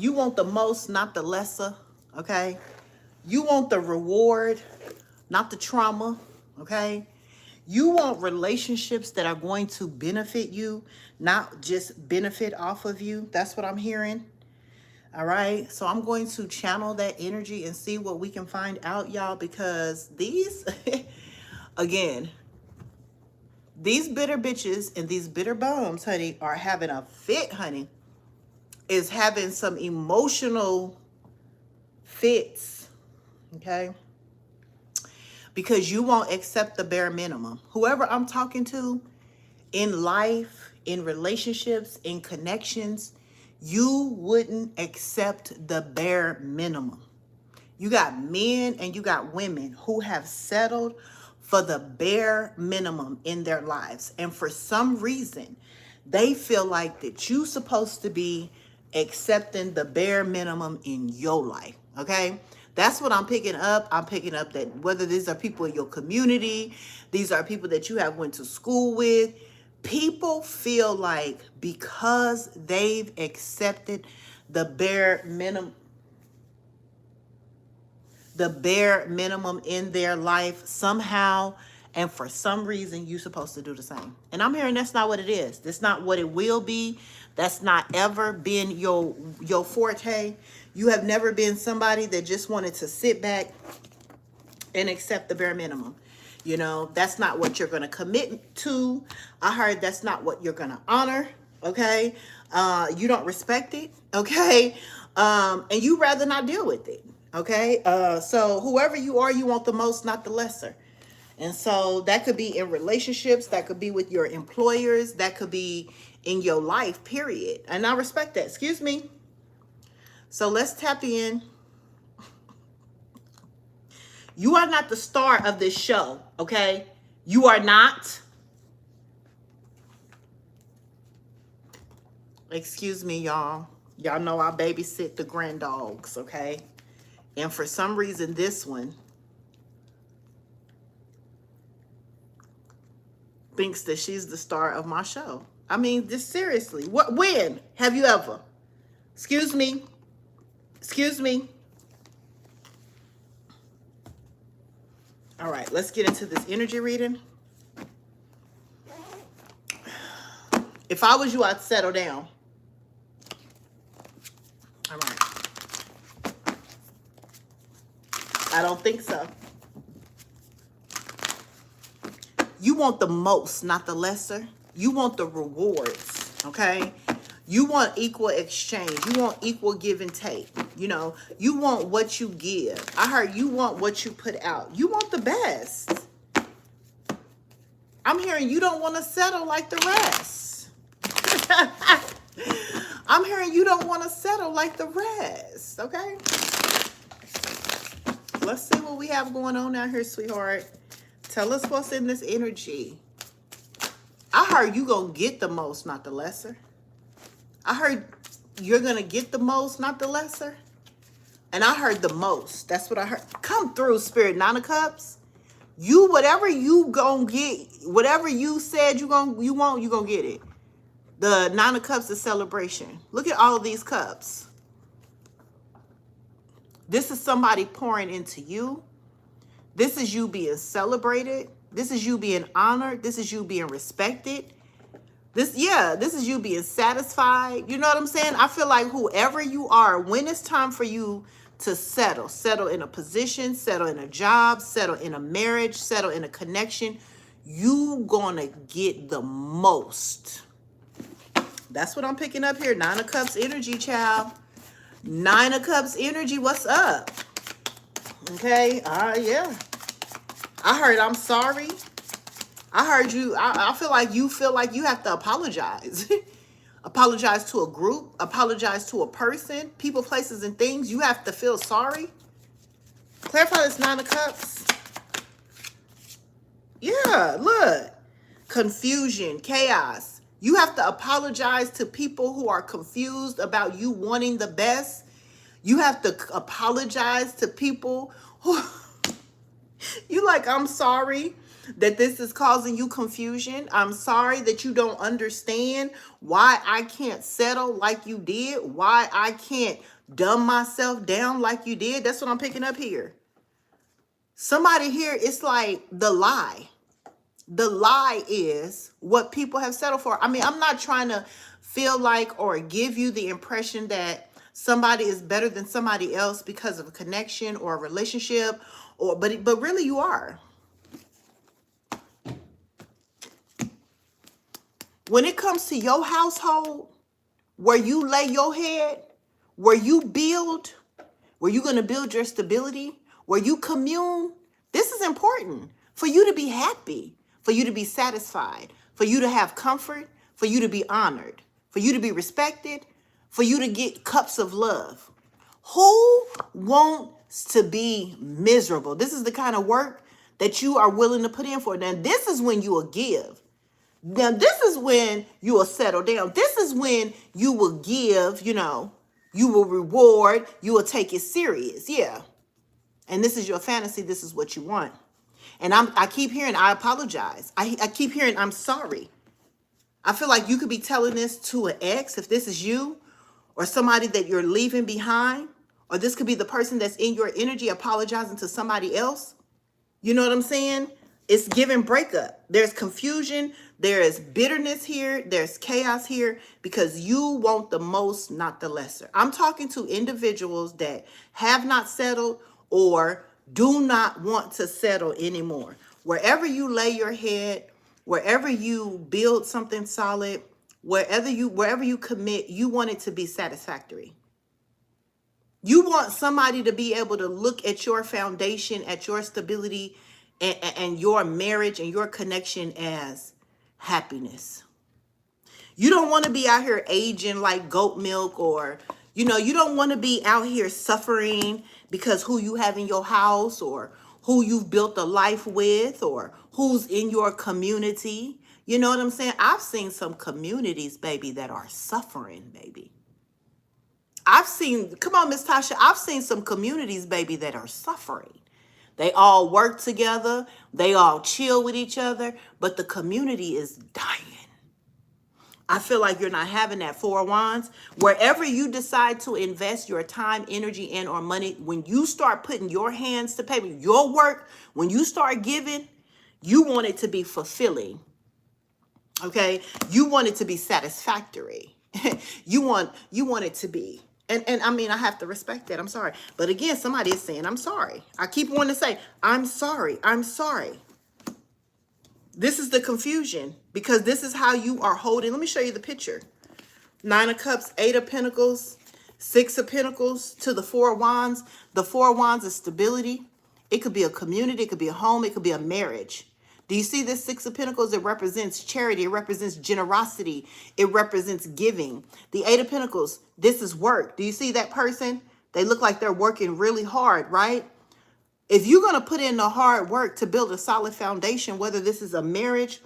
You want the most, not the lesser, okay? You want the reward, not the trauma, okay? You want relationships that are going to benefit you, not just benefit off of you. That's what I'm hearing. All right. So I'm going to channel that energy and see what we can find out, y'all, because these, again, these bitter bitches and these bitter bums, honey, are having a fit, honey, is having some emotional fits, okay? Because you won't accept the bare minimum. Whoever I'm talking to in life, in relationships, in connections, you wouldn't accept the bare minimum. You got men and you got women who have settled for the bare minimum in their lives. And for some reason, they feel like that you're supposed to be accepting the bare minimum in your life. Okay? That's what I'm picking up. I'm picking up that whether these are people in your community, these are people that you have went to school with, people feel like because they've accepted the bare minimum in their life somehow and for some reason you're supposed to do the same. And I'm hearing that's not what it is. That's not what it will be. That's not ever been your forte. You have never been somebody that just wanted to sit back and accept the bare minimum. You know, that's not what you're going to commit to. I heard that's not what you're going to honor. Okay. You don't respect it. Okay. And you rather not deal with it. Okay. So whoever you are, you want the most, not the lesser. And so that could be in relationships. That could be with your employers. That could be in your life, period. And I respect that. Excuse me. So let's tap in. You are not the star of this show, okay? You are not. Excuse me, y'all. Y'all know I babysit the grand dogs, okay? And for some reason, this one thinks that she's the star of my show. I mean, this seriously. When have you ever? Excuse me. Excuse me. All right, let's get into this energy reading. If I was you, I'd settle down. All right. I don't think so. You want the most, not the lesser. You want the rewards, okay? You want equal exchange. You want equal give and take. You know, you want what you give. I heard you want what you put out. You want the best. I'm hearing you don't want to settle like the rest. I'm hearing you don't want to settle like the rest, okay? Let's see what we have going on out here, sweetheart. Tell us what's in this energy. I heard you gonna get the most, not the lesser. I heard you're going to get the most, not the lesser. And I heard the most. That's what I heard. Come through, Spirit. Nine of Cups. You, whatever you going to get, whatever you said you want, you're going to get it. The Nine of Cups is celebration. Look at all of these cups. This is somebody pouring into you. This is you being celebrated. This is you being honored. This is you being respected. This is you being satisfied. You know what I'm saying? I feel like whoever you are, when it's time for you to settle in a position, settle in a job, settle in a marriage, settle in a connection, you gonna get the most. That's what I'm picking up here. Nine of Cups energy, child. Nine of Cups energy, what's up? Okay, yeah. I heard I'm sorry. I heard you. I feel like you have to apologize. Apologize to a group. Apologize to a person, people, places, and things. You have to feel sorry. Clarify this Nine of Cups. Yeah, look. Confusion, chaos. You have to apologize to people who are confused about you wanting the best. You have to apologize to people who... You like, I'm sorry. that this is causing you confusion. I'm sorry that you don't understand why I can't settle like you did, why I can't dumb myself down like you did. That's what I'm picking up here. Somebody here, it's like the lie. The lie is what people have settled for. I mean, I'm not trying to feel like or give you the impression that somebody is better than somebody else because of a connection or a relationship, or but really you are. When it comes to your household, where you lay your head, where you build, where you're going to build your stability, where you commune, this is important for you to be happy, for you to be satisfied, for you to have comfort, for you to be honored, for you to be respected, for you to get cups of love. Who wants to be miserable? This is the kind of work that you are willing to put in for. Now, this is when you will give. Now, this is when you will settle down. This is when you will give, you will reward, you will take it serious. Yeah. And this is your fantasy. This is what you want. And I keep hearing, I apologize. I keep hearing, I'm sorry. I feel like you could be telling this to an ex, if this is you, or somebody that you're leaving behind, or this could be the person that's in your energy apologizing to somebody else. You know what I'm saying? It's giving breakup. There's confusion. There is bitterness here. There's chaos here because you want the most, not the lesser. I'm talking to individuals that have not settled or do not want to settle anymore. Wherever you lay your head, wherever you build something solid, wherever you commit, you want it to be satisfactory. You want somebody to be able to look at your foundation, at your stability, and your marriage and your connection as happiness. You don't want to be out here aging like goat milk, or, you don't want to be out here suffering because who you have in your house, or who you've built a life with, or who's in your community. You know what I'm saying? I've seen some communities, baby, that are suffering, baby. Come on, Miss Tasha, I've seen some communities, baby, that are suffering. They all work together. They all chill with each other, but the community is dying. I feel like you're not having that. Four of Wands. Wherever you decide to invest your time, energy, and or money, when you start putting your hands to paper, your work, when you start giving, you want it to be fulfilling. Okay? You want it to be satisfactory. you want it to be. And I mean, I have to respect that. I'm sorry. But again, somebody is saying, I'm sorry. I keep wanting to say, I'm sorry. I'm sorry. This is the confusion because this is how you are holding. Let me show you the picture. 9 of Cups, 8 of Pentacles, 6 of Pentacles to the 4 of Wands. The 4 of Wands is stability. It could be a community. It could be a home. It could be a marriage. Do you see this 6 of Pentacles? It represents charity. It represents generosity. It represents giving. The 8 of Pentacles, this is work. Do you see that person? They look like they're working really hard, right? If you're going to put in the hard work to build a solid foundation, whether this is a marriage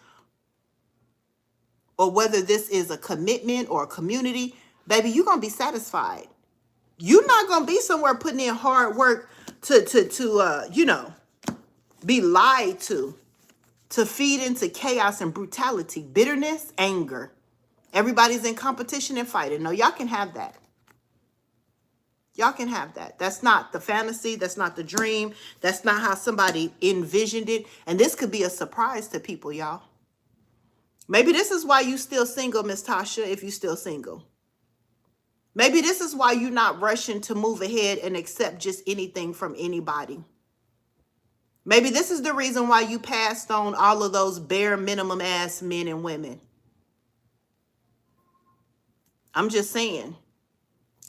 or whether this is a commitment or a community, baby, you're going to be satisfied. You're not going to be somewhere putting in hard work to be lied to feed into chaos and brutality, bitterness, anger. Everybody's in competition and fighting. No, y'all can have that. Y'all can have that. That's not the fantasy. That's not the dream. That's not how somebody envisioned it. And this could be a surprise to people, y'all. Maybe this is why you still single, Miss Tasha, if you still single. Maybe this is why you're not rushing to move ahead and accept just anything from anybody. Maybe this is the reason why you passed on all of those bare minimum ass men and women. I'm just saying,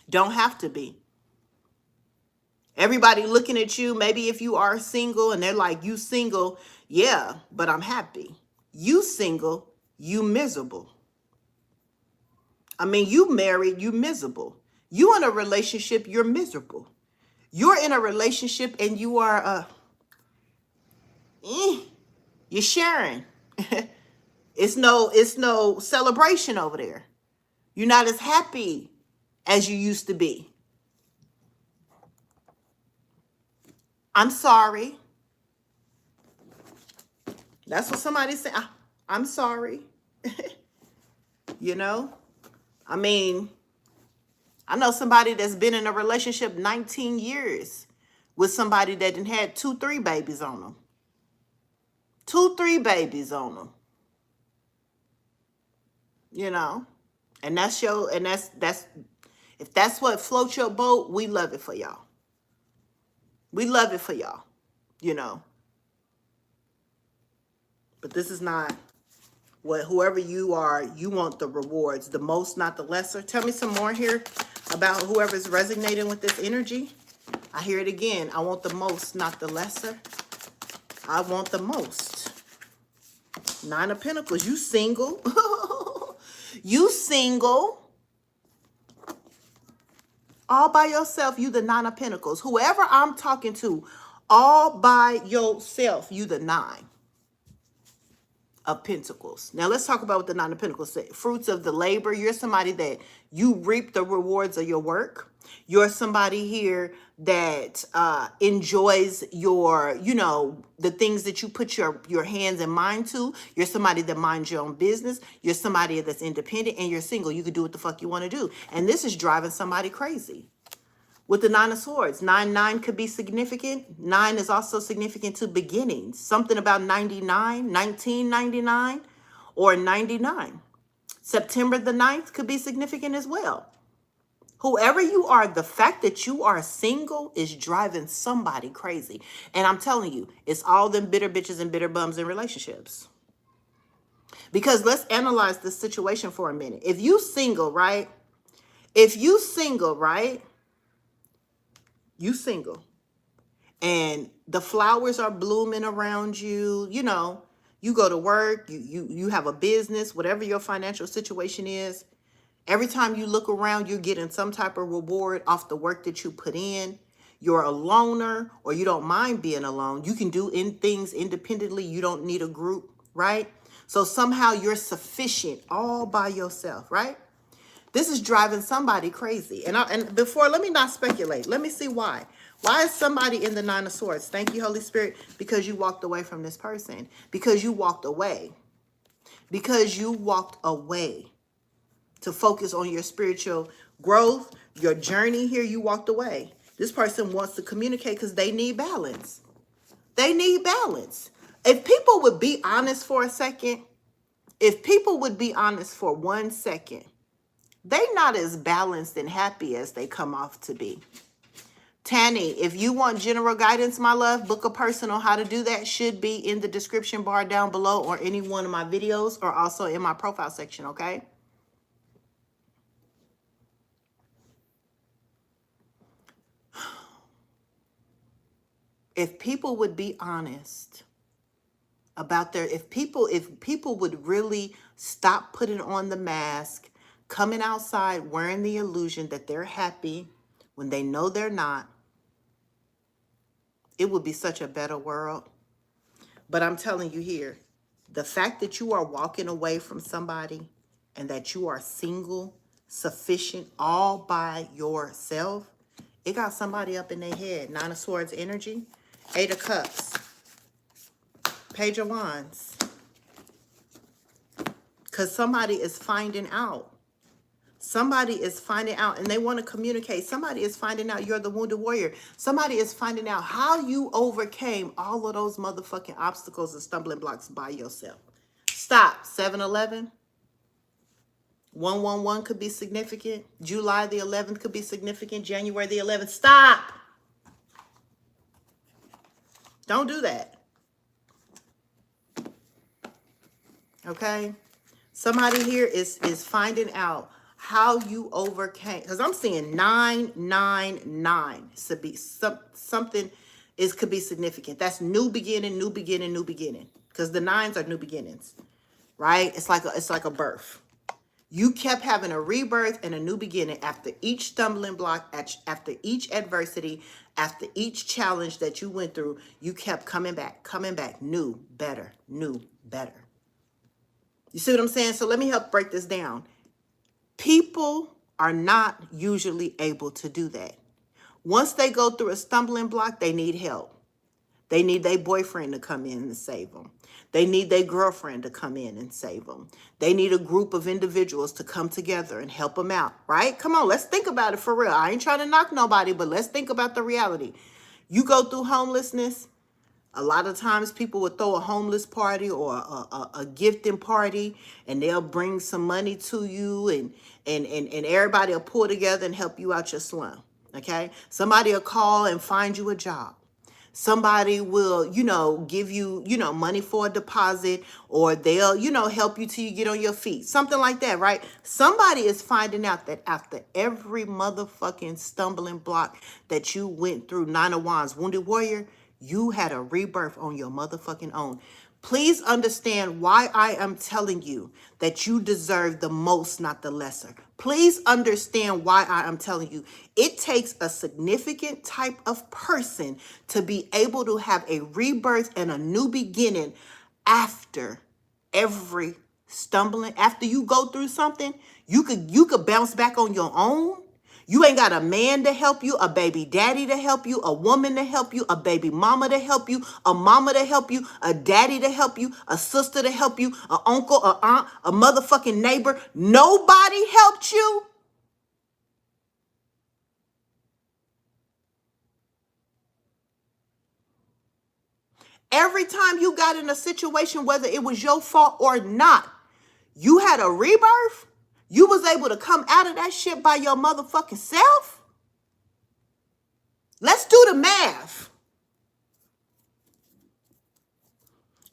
don't have to be. Everybody looking at you, maybe if you are single and they're like, you single, yeah, but I'm happy. You single, you miserable. I mean, you married, you miserable. You in a relationship, you're miserable. You're in a relationship and you are, you're sharing. It's no celebration over there. You're not as happy as you used to be. I'm sorry. That's what somebody said. I'm sorry. You know, I mean, I know somebody that's been in a relationship 19 years with somebody that done had 2, 3 babies on them. 2, 3 babies on them. You know, and that's if that's what floats your boat, we love it for y'all. We love it for y'all, you know. But this is not what, whoever you are, you want the rewards, the most, not the lesser. Tell me some more here about whoever's resonating with this energy. I hear it again. I want the most, not the lesser. I want the most. 9 of Pentacles. You single. You single. All by yourself, you the 9 of Pentacles. Whoever I'm talking to, all by yourself, you the 9 of Pentacles. Now let's talk about what the 9 of Pentacles say. Fruits of the labor. You're somebody that you reap the rewards of your work. You're somebody here that enjoys your, you know, the things that you put your hands and mind to. You're somebody that minds your own business. You're somebody that's independent, and you're single. You can do what the fuck you want to do. And this is driving somebody crazy. With the 9 of Swords, 9 could be significant. 9 is also significant to beginnings. Something about 99, 1999, or 99. September the 9th could be significant as well. Whoever you are, the fact that you are single is driving somebody crazy. And I'm telling you, it's all them bitter bitches and bitter bums in relationships. Because let's analyze this situation for a minute. If you single, right? You single. And the flowers are blooming around you. You know, you go to work, you have a business, whatever your financial situation is. Every time you look around, you're getting some type of reward off the work that you put in. You're a loner, or you don't mind being alone. You can do things independently. You don't need a group, right? So somehow you're sufficient all by yourself, right? This is driving somebody crazy. And before, let me not speculate. Let me see why. Why is somebody in the 9 of Swords? Thank you, Holy Spirit. Because you walked away from this person. Because you walked away. Because you walked away to focus on your spiritual growth, your journey here. You walked away. This person wants to communicate because they need balance. They need balance. If people would be honest for a second, if people would be honest for 1 second, they're not as balanced and happy as they come off to be. Tanny, if you want general guidance, my love, book a person on how to do that. Should be in the description bar down below, or any one of my videos, or also in my profile section, okay? If people would be honest about if people would really stop putting on the mask, coming outside wearing the illusion that they're happy when they know they're not, it would be such a better world. But I'm telling you here, the fact that you are walking away from somebody and that you are single, sufficient, all by yourself, it got somebody up in their head. 9 of Swords energy, 8 of Cups, Page of Wands. Because somebody is finding out. Somebody is finding out, and they want to communicate. Somebody is finding out you're the wounded warrior. Somebody is finding out how you overcame all of those motherfucking obstacles and stumbling blocks by yourself. Stop. 7-11. 111 could be significant. July the 11th could be significant. January the 11th. Stop. Don't do that. Okay? Somebody here is finding out how you overcame, because I'm seeing 999 to be something could be significant. That's new beginning, new beginning, new beginning. Because the 9s are new beginnings, right? It's like a birth. You kept having a rebirth and a new beginning after each stumbling block, after each adversity, after each challenge that you went through. You kept coming back, new, better, new, better. You see what I'm saying? So let me help break this down. People are not usually able to do that. Once they go through a stumbling block, they need help. They need their boyfriend to come in and save them. They need their girlfriend to come in and save them. They need a group of individuals to come together and help them out, right? Come on, let's think about it for real. I ain't trying to knock nobody, but let's think about the reality. You go through homelessness. A lot of times people would throw a homeless party or a gifting party, and they'll bring some money to you, and everybody will pull together and help you out your slum, okay? Somebody will call and find you a job. Somebody will, give you, money for a deposit, or they'll, help you till you get on your feet. Something like that, right? Somebody is finding out that after every motherfucking stumbling block that you went through, Nine of Wands, Wounded Warrior, you had a rebirth on your motherfucking own. Please understand why I am telling you that you deserve the most, not the lesser. Please understand why I am telling you. It takes a significant type of person to be able to have a rebirth and a new beginning after every stumbling. After you go through something, you could bounce back on your own. You ain't got a man to help you, a baby daddy to help you, a woman to help you, a baby mama to help you, a mama to help you, a daddy to help you, a sister to help you, an uncle, a aunt, a motherfucking neighbor. Nobody helped you. Every time you got in a situation, whether it was your fault or not, you had a rebirth. You was able to come out of that shit by your motherfucking self. Let's do the math.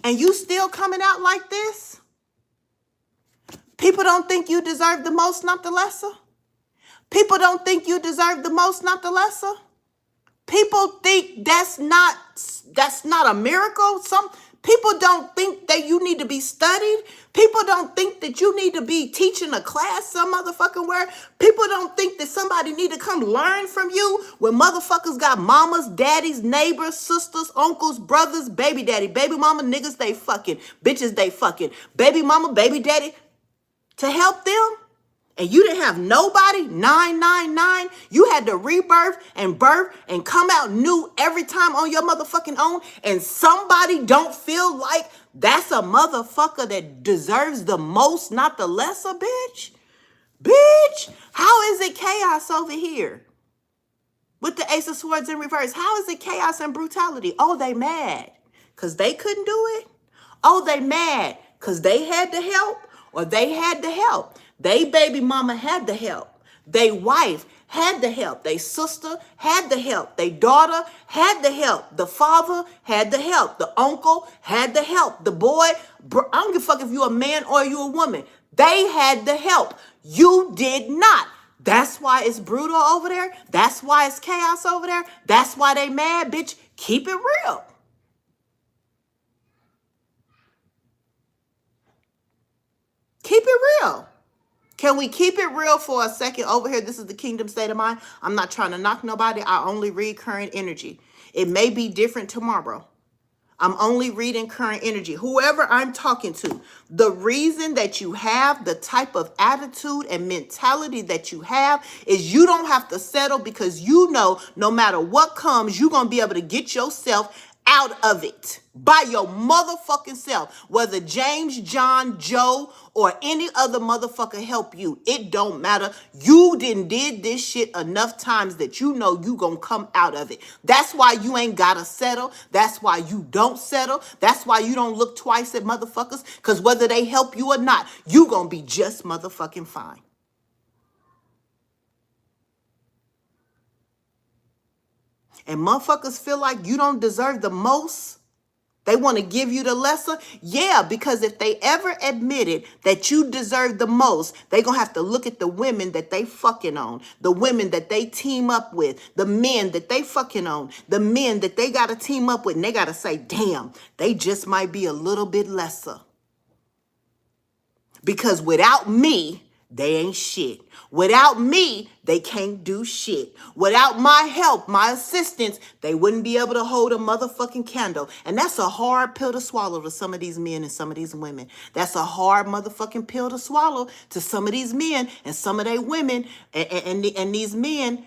And you still coming out like this? People don't think you deserve the most, not the lesser. People don't think you deserve the most, not the lesser. People think that's not a miracle. Some people don't think that you need to be studied. People don't think that you need to be teaching a class some motherfucking where. People don't think that somebody need to come learn from you when motherfuckers got mamas, daddies, neighbors, sisters, uncles, brothers, baby daddy, baby mama, niggas they fucking, bitches they fucking, baby mama, baby daddy to help them. And you didn't have nobody, 999. You had to rebirth and birth and come out new every time on your motherfucking own. And somebody don't feel like that's a motherfucker that deserves the most, not the lesser, bitch. Bitch, how is it chaos over here? With the Ace of Swords in reverse, how is it chaos and brutality? Oh, they mad because they couldn't do it? Oh, they mad because they had to help or they had to help. They baby mama had to help. They wife had to help. They sister had to help. They daughter had to help. The father had to help. The uncle had to help. The boy, I don't give a fuck if you're a man or you a woman. They had to help. You did not. That's why it's brutal over there. That's why it's chaos over there. That's why they mad, bitch. Keep it real. Keep it real. Can we keep it real for a second over here? This is the Kingdom State of Mind. I'm not trying to knock nobody. I only read current energy. It may be different tomorrow. I'm only reading current energy. Whoever I'm talking to, the reason that you have the type of attitude and mentality that you have is you don't have to settle because you know no matter what comes, you're going to be able to get yourself out of it by your motherfucking self. Whether James, John, Joe, or any other motherfucker help you, it don't matter. You did this shit enough times that you know you gonna come out of it. That's why you ain't gotta settle. That's why you don't settle. That's why you don't look twice at motherfuckers, because whether they help you or not, you gonna be just motherfucking fine. And motherfuckers feel like you don't deserve the most. They want to give you the lesser. Yeah, because if they ever admitted that you deserve the most, they going to have to look at the women that they fucking on, the women that they team up with, the men that they fucking on, the men that they got to team up with. And they got to say, damn, they just might be a little bit lesser. Because without me, they ain't shit. Without me, they can't do shit. Without my help, my assistance, they wouldn't be able to hold a motherfucking candle. And that's a hard pill to swallow to some of these men and some of these women. That's a hard motherfucking pill to swallow to some of these men and some of their women and these men.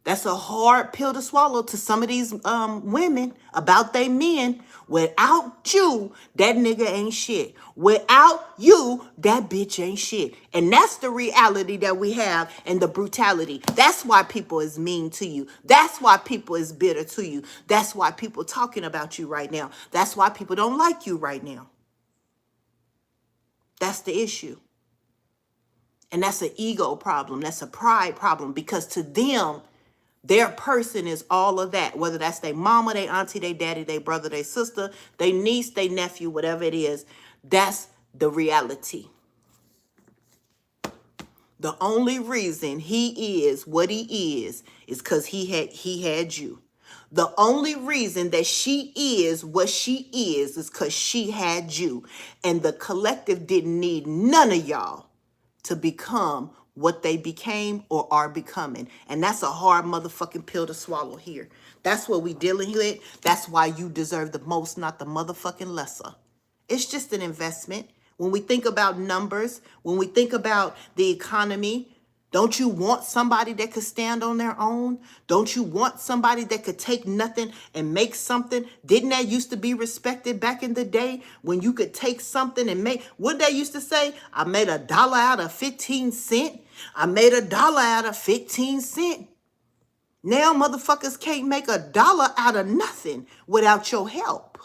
That's a hard pill to swallow to some of these women about they men. Without you, that nigga ain't shit. Without you, that bitch ain't shit. And that's the reality that we have and the brutality. That's why people is mean to you. That's why people is bitter to you. That's why people talking about you right now. That's why people don't like you right now. That's the issue. And that's an ego problem. That's a pride problem, because to them, their person is all of that, whether that's their mama, their auntie, their daddy, their brother, their sister, their niece, their nephew, whatever it is. That's the reality. The only reason he is what he is because he had you. The only reason that she is what she is because she had you. And the collective didn't need none of y'all to become what they became or are becoming. And that's a hard motherfucking pill to swallow here. That's what we dealing with. That's why you deserve the most, not the motherfucking lesser. It's just an investment. When we think about numbers, when we think about the economy, don't you want somebody that could stand on their own? Don't you want somebody that could take nothing and make something? Didn't that used to be respected back in the day when you could take something and make, what they used to say? I made $1 out of 15 cents. I made $1 out of 15 cents. Now motherfuckers can't make $1 out of nothing without your help.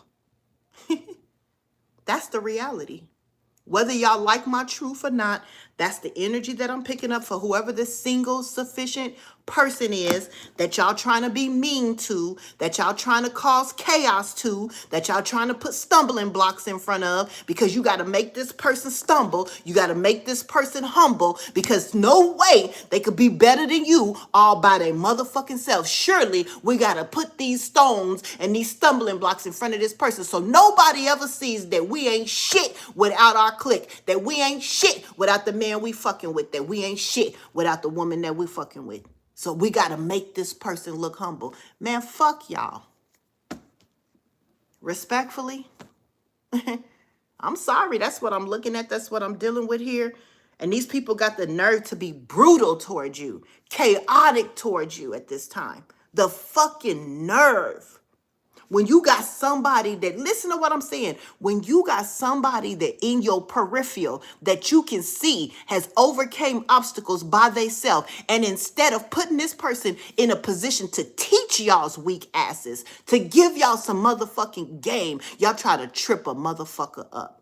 That's the reality. Whether y'all like my truth or not, that's the energy that I'm picking up for whoever this single sufficient person is that y'all trying to be mean to, that y'all trying to cause chaos to, that y'all trying to put stumbling blocks in front of, because you got to make this person stumble. You got to make this person humble, because no way they could be better than you all by their motherfucking self. Surely we got to put these stones and these stumbling blocks in front of this person so nobody ever sees that we ain't shit without our clique, that we ain't shit without the man we fucking with, that we ain't shit without the woman that we fucking with. So we got to make this person look humble. Man, fuck y'all. Respectfully, I'm sorry. That's what I'm looking at. That's what I'm dealing with here. And these people got the nerve to be brutal towards you, chaotic towards you at this time. The fucking nerve. When you got somebody that, listen to what I'm saying, when you got somebody that in your peripheral that you can see has overcame obstacles by themselves, and instead of putting this person in a position to teach y'all's weak asses, to give y'all some motherfucking game, y'all try to trip a motherfucker up.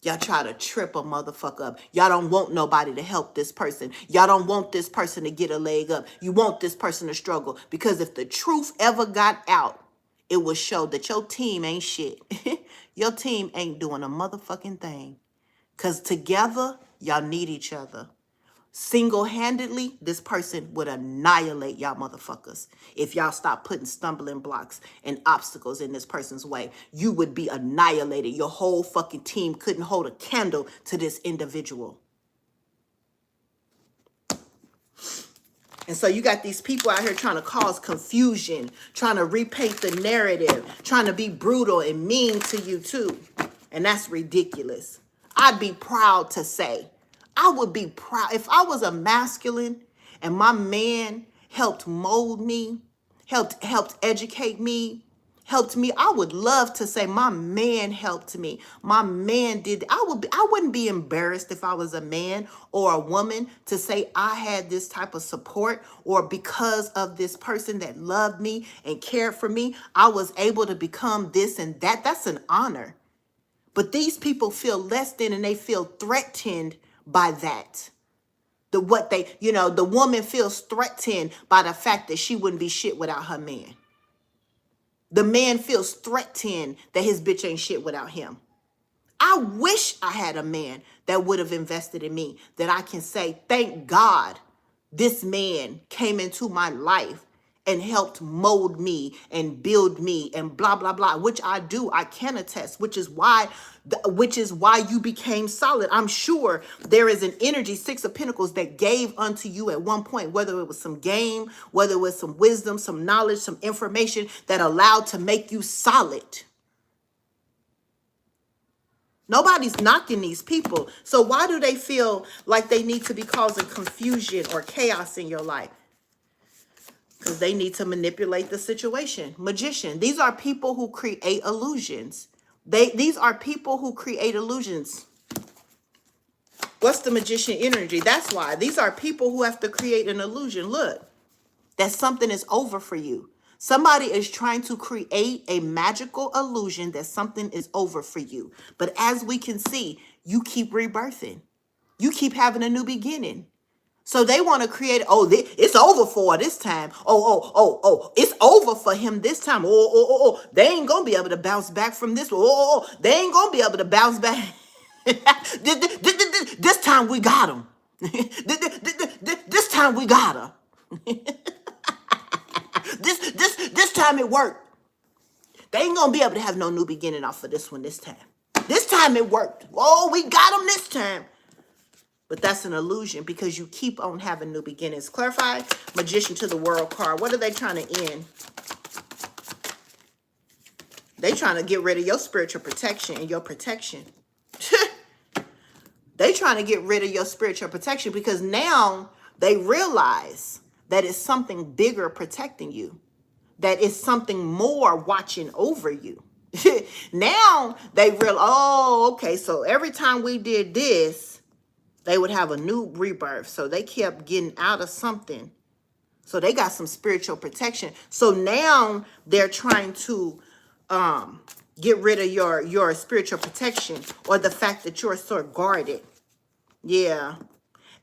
Y'all try to trip a motherfucker up. Y'all don't want nobody to help this person. Y'all don't want this person to get a leg up. You want this person to struggle. Because if the truth ever got out, it would show that your team ain't shit. Your team ain't doing a motherfucking thing. Because together, y'all need each other. Single-handedly, this person would annihilate y'all motherfuckers. If y'all stop putting stumbling blocks and obstacles in this person's way, you would be annihilated. Your whole fucking team couldn't hold a candle to this individual. And so you got these people out here trying to cause confusion, trying to repaint the narrative, trying to be brutal and mean to you too. And that's ridiculous. I'd be proud to say, I would be proud if I was a masculine and my man helped mold me, helped educate me, helped me. I would love to say my man helped me. My man did. I wouldn't be embarrassed if I was a man or a woman to say I had this type of support, or because of this person that loved me and cared for me, I was able to become this and that. That's an honor. But these people feel less than and they feel threatened by that. The woman feels threatened by the fact that she wouldn't be shit without her man. The man feels threatened that his bitch ain't shit without him. I wish I had a man that would have invested in me, that I can say, thank God this man came into my life and helped mold me and build me and blah, blah, blah, which I do. I can attest, which is why you became solid. I'm sure there is an energy, Six of Pentacles, that gave unto you at one point, whether it was some game, whether it was some wisdom, some knowledge, some information that allowed to make you solid. Nobody's knocking these people. So why do they feel like they need to be causing confusion or chaos in your life? Because they need to manipulate the situation. Magician. These are people who create illusions. These are people who create illusions. What's the magician energy? That's why. These are people who have to create an illusion. Look, that something is over for you. Somebody is trying to create a magical illusion that something is over for you. But as we can see, you keep rebirthing. You keep having a new beginning. So they want to create, oh, it's over for this time. Oh, it's over for him this time. Oh, they ain't going to be able to bounce back from this. They ain't going to be able to bounce back. This time we got him. This time we got her. This time it worked. They ain't going to be able to have no new beginning off of this one this time. This time it worked. Oh, we got him this time. But that's an illusion because you keep on having new beginnings. Clarify, magician to the world card. What are they trying to end? They trying to get rid of your spiritual protection and your protection. They trying to get rid of your spiritual protection because now they realize that it's something bigger protecting you. That it's something more watching over you. Now they realize, oh, okay, so every time we did this, they would have a new rebirth. So they kept getting out of something. So they got some spiritual protection. So now they're trying to get rid of your spiritual protection or the fact that you're so guarded. Yeah.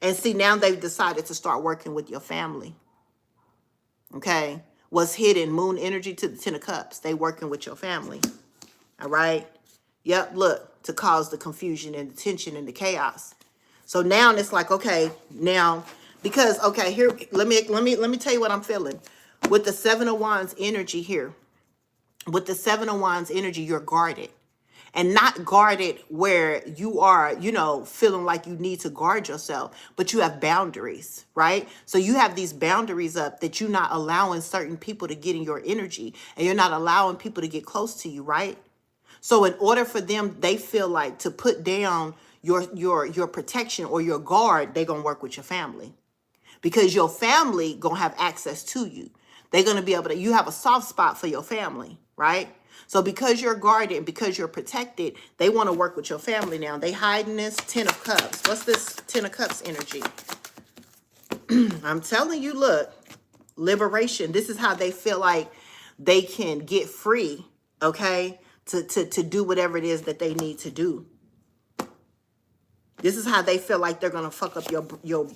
And see, now they've decided to start working with your family. Okay. What's hidden? Moon energy to the 10 of Cups. They working with your family. All right. Yep. Look, to cause the confusion and the tension and the chaos. So now it's like, okay, now, because, okay, here, let me tell you what I'm feeling. With the 7 of Wands energy here, with the 7 of Wands energy, you're guarded. And not guarded where you are, you know, feeling like you need to guard yourself, but you have boundaries, right? So you have these boundaries up that you're not allowing certain people to get in your energy and you're not allowing people to get close to you, right? So in order for them, they feel like to put down your protection or your guard, they're going to work with your family because your family going to have access to you. They're going to be able to, you have a soft spot for your family, right? So because you're guarded, because you're protected, they want to work with your family now. They hiding this 10 of Cups. What's this 10 of Cups energy? I'm telling you, look, liberation. This is how they feel like they can get free, okay, to do whatever it is that they need to do. This is how they feel like they're going to fuck up your,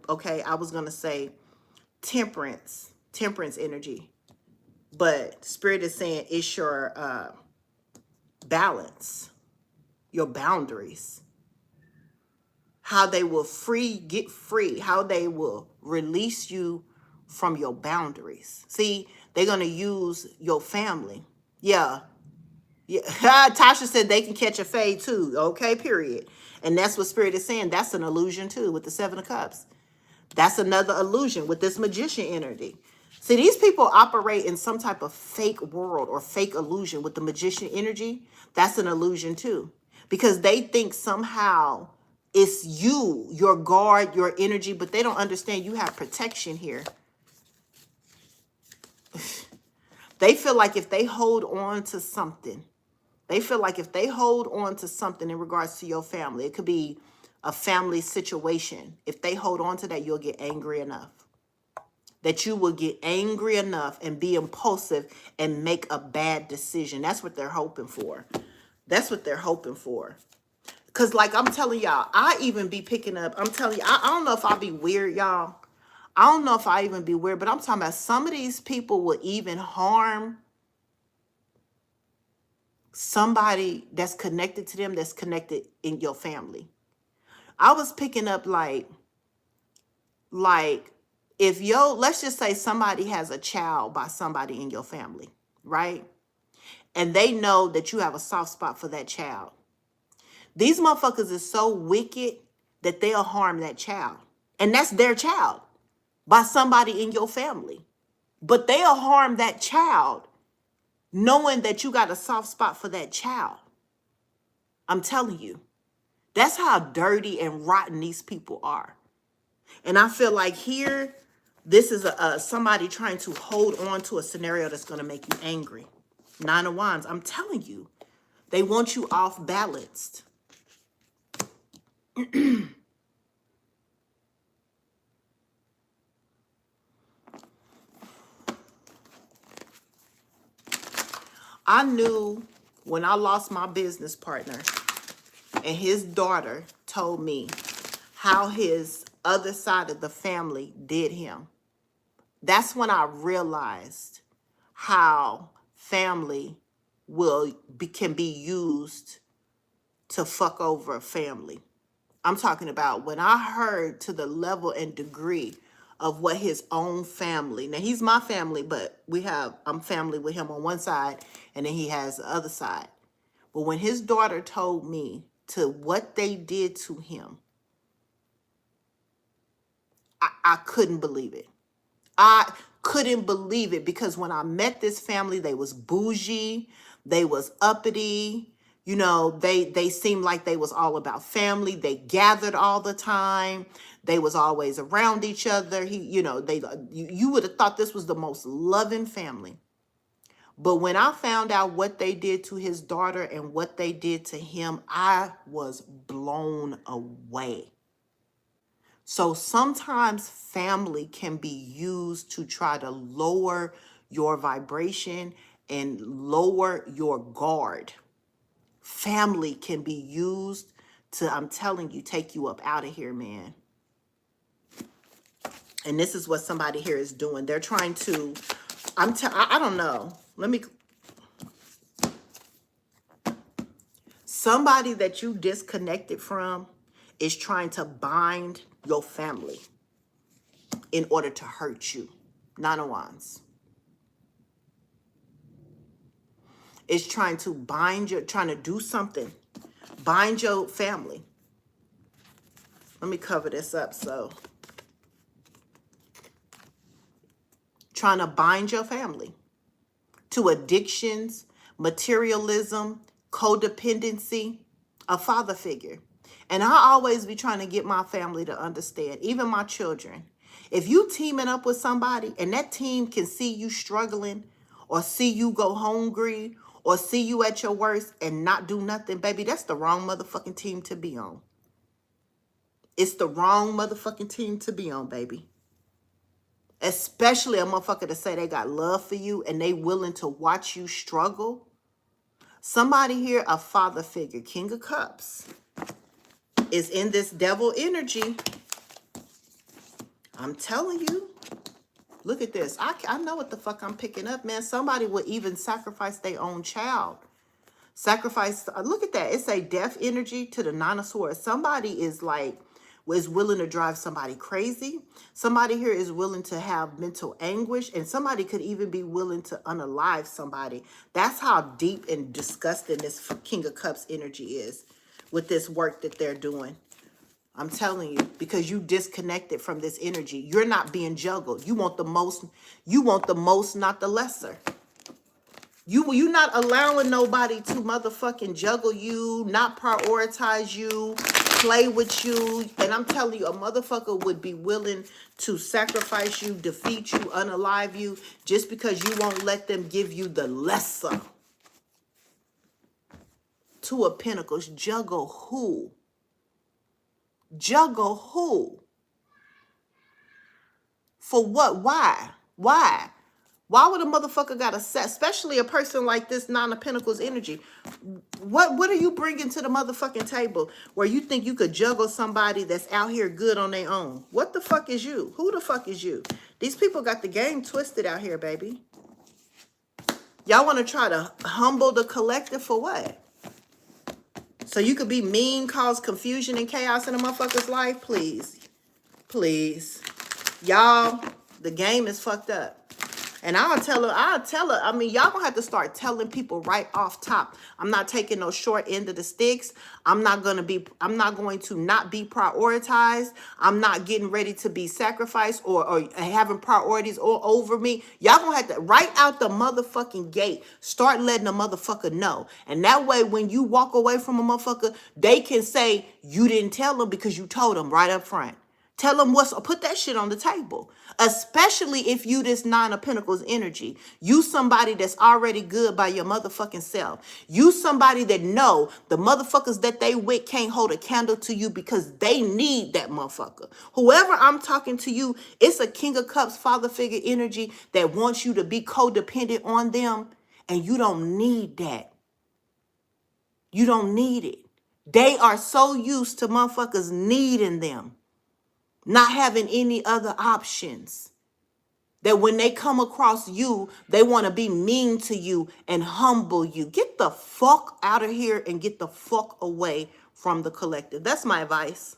okay, I was going to say temperance energy. But Spirit is saying it's your balance, your boundaries. How they will get free, how they will release you from your boundaries. See, they're going to use your family. Yeah. Yeah. Tasha said they can catch a fade too. Okay, period. And that's what Spirit is saying. That's an illusion too with the 7 of Cups. That's another illusion with this magician energy. See, these people operate in some type of fake world or fake illusion with the magician energy. That's an illusion too. Because they think somehow it's you, your guard, your energy, but they don't understand you have protection here. They feel like if they hold on to something, in regards to your family, it could be a family situation. If they hold on to that, you'll get angry enough. That you will get angry enough and be impulsive and make a bad decision. That's what they're hoping for. That's what they're hoping for. Because like I'm telling y'all, I even be picking up, I'm telling you, I don't know if I'll be weird, y'all. I don't know if I even be weird, but I'm talking about some of these people will even harm somebody that's connected to them, that's connected in your family. I was picking up like if let's just say somebody has a child by somebody in your family, right? And they know that you have a soft spot for that child. These motherfuckers is so wicked that they'll harm that child. And that's their child by somebody in your family. But they'll harm that child knowing that you got a soft spot for that child. I'm telling you. That's how dirty and rotten these people are. And I feel like here, this is somebody trying to hold on to a scenario that's going to make you angry. Nine of Wands, I'm telling you. They want you off balanced. I knew when I lost my business partner and his daughter told me how his other side of the family did him. That's when I realized how family can be used to fuck over a family. I'm talking about when I heard to the level and degree of what his own family. Now he's my family, but I'm family with him on one side and then he has the other side. But when his daughter told me to what they did to him, I couldn't believe it. I couldn't believe it because when I met this family, they was bougie, they was uppity, you know, they seemed like they was all about family. They gathered all the time. They was always around each other. You would have thought this was the most loving family. But when I found out what they did to his daughter and what they did to him, I was blown away. So sometimes family can be used to try to lower your vibration and lower your guard. Family can be used to, I'm telling you, take you up out of here, man. And this is what somebody here is doing. They're trying to, I don't know. Somebody that you disconnected from is trying to bind your family in order to hurt you. Nine of Wands. It's trying to trying to do something. Bind your family. Let me cover this up. So, trying to bind your family to addictions, materialism, codependency, a father figure. And I always be trying to get my family to understand, even my children. If you teaming up with somebody and that team can see you struggling or see you go hungry or see you at your worst and not do nothing, baby, that's the wrong motherfucking team to be on. It's the wrong motherfucking team to be on, baby. Especially a motherfucker to say they got love for you and they willing to watch you struggle. Somebody here, a father figure, King of Cups, is in this devil energy. I'm telling you. Look at this. I know what the fuck I'm picking up, man. Somebody would even sacrifice their own child. Sacrifice. Look at that. It's a death energy to the Nine of Swords. Somebody is willing to drive somebody crazy. Somebody here is willing to have mental anguish. And somebody could even be willing to unalive somebody. That's how deep and disgusting this King of Cups energy is with this work that they're doing. I'm telling you, because you disconnected from this energy. You're not being juggled. You want the most, not the lesser. You're not allowing nobody to motherfucking juggle you, not prioritize you, play with you. And I'm telling you, a motherfucker would be willing to sacrifice you, defeat you, unalive you, just because you won't let them give you the lesser. Two of Pentacles, juggle who? Juggle who? For what? Why? Why? Why would a motherfucker got to set, especially a person like this Nine of Pentacles energy? What are you bringing to the motherfucking table where you think you could juggle somebody that's out here good on their own? What the fuck is you? Who the fuck is you? These people got the game twisted out here, baby. Y'all want to try to humble the collective for what? So you could be mean, cause confusion and chaos in a motherfucker's life? Please. Please. Y'all, the game is fucked up. And I'll tell her, I mean, y'all gonna have to start telling people right off top. I'm not taking no short end of the sticks. I'm not going to not be prioritized. I'm not getting ready to be sacrificed or having priorities all over me. Y'all gonna have to, right out the motherfucking gate, start letting a motherfucker know. And that way, when you walk away from a motherfucker, they can say, you didn't tell them because you told them right up front. Tell them put that shit on the table. Especially if you this Nine of Pentacles energy. You somebody that's already good by your motherfucking self. You somebody that know the motherfuckers that they with can't hold a candle to you because they need that motherfucker. Whoever I'm talking to you, it's a King of Cups, father figure energy that wants you to be codependent on them. And you don't need that. You don't need it. They are so used to motherfuckers needing them, not having any other options, that when they come across you, they want to be mean to you and humble you. Get the fuck out of here and get the fuck away from the collective. That's my advice.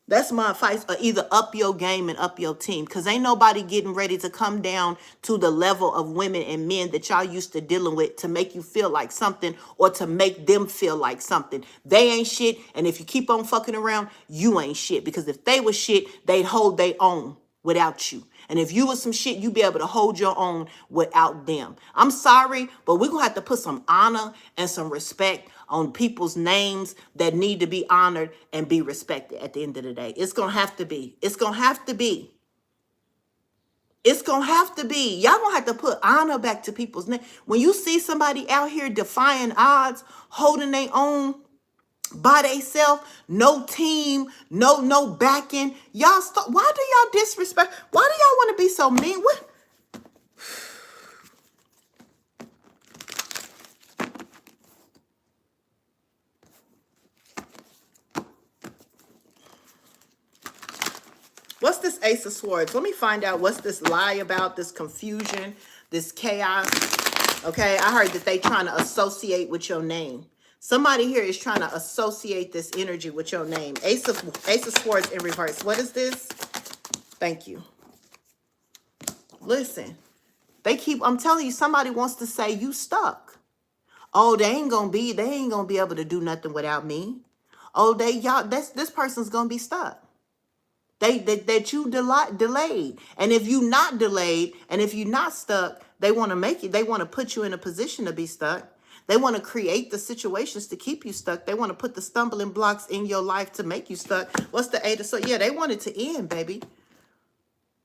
That's my advice. Either up your game and up your team, because ain't nobody getting ready to come down to the level of women and men that y'all used to dealing with to make you feel like something or to make them feel like something. They ain't shit. And if you keep on fucking around, you ain't shit. Because if they was shit, they'd hold their own without you. And if you was some shit, you'd be able to hold your own without them. I'm sorry, but we're going to have to put some honor and some respect on people's names that need to be honored and be respected at the end of the day. It's going to have to be. It's going to have to be. It's going to have to be. Y'all going to have to put honor back to people's name. When you see somebody out here defying odds, holding their own by themselves, no team, no backing, y'all stop. Why do y'all disrespect? Why do y'all want to be so mean? What? What's this Ace of Swords? Let me find out what's this lie about, this confusion, this chaos. Okay, I heard that they trying to associate with your name. Somebody here is trying to associate this energy with your name. Ace of Swords in reverse. What is this? Thank you. Listen, I'm telling you, somebody wants to say you stuck. Oh, they ain't gonna be able to do nothing without me. Oh, this person's gonna be stuck. That you delayed. And if you not delayed, and if you not stuck, they want to put you in a position to be stuck. They want to create the situations to keep you stuck. They want to put the stumbling blocks in your life to make you stuck. What's the Eight of Swords? Yeah, they want it to end, baby.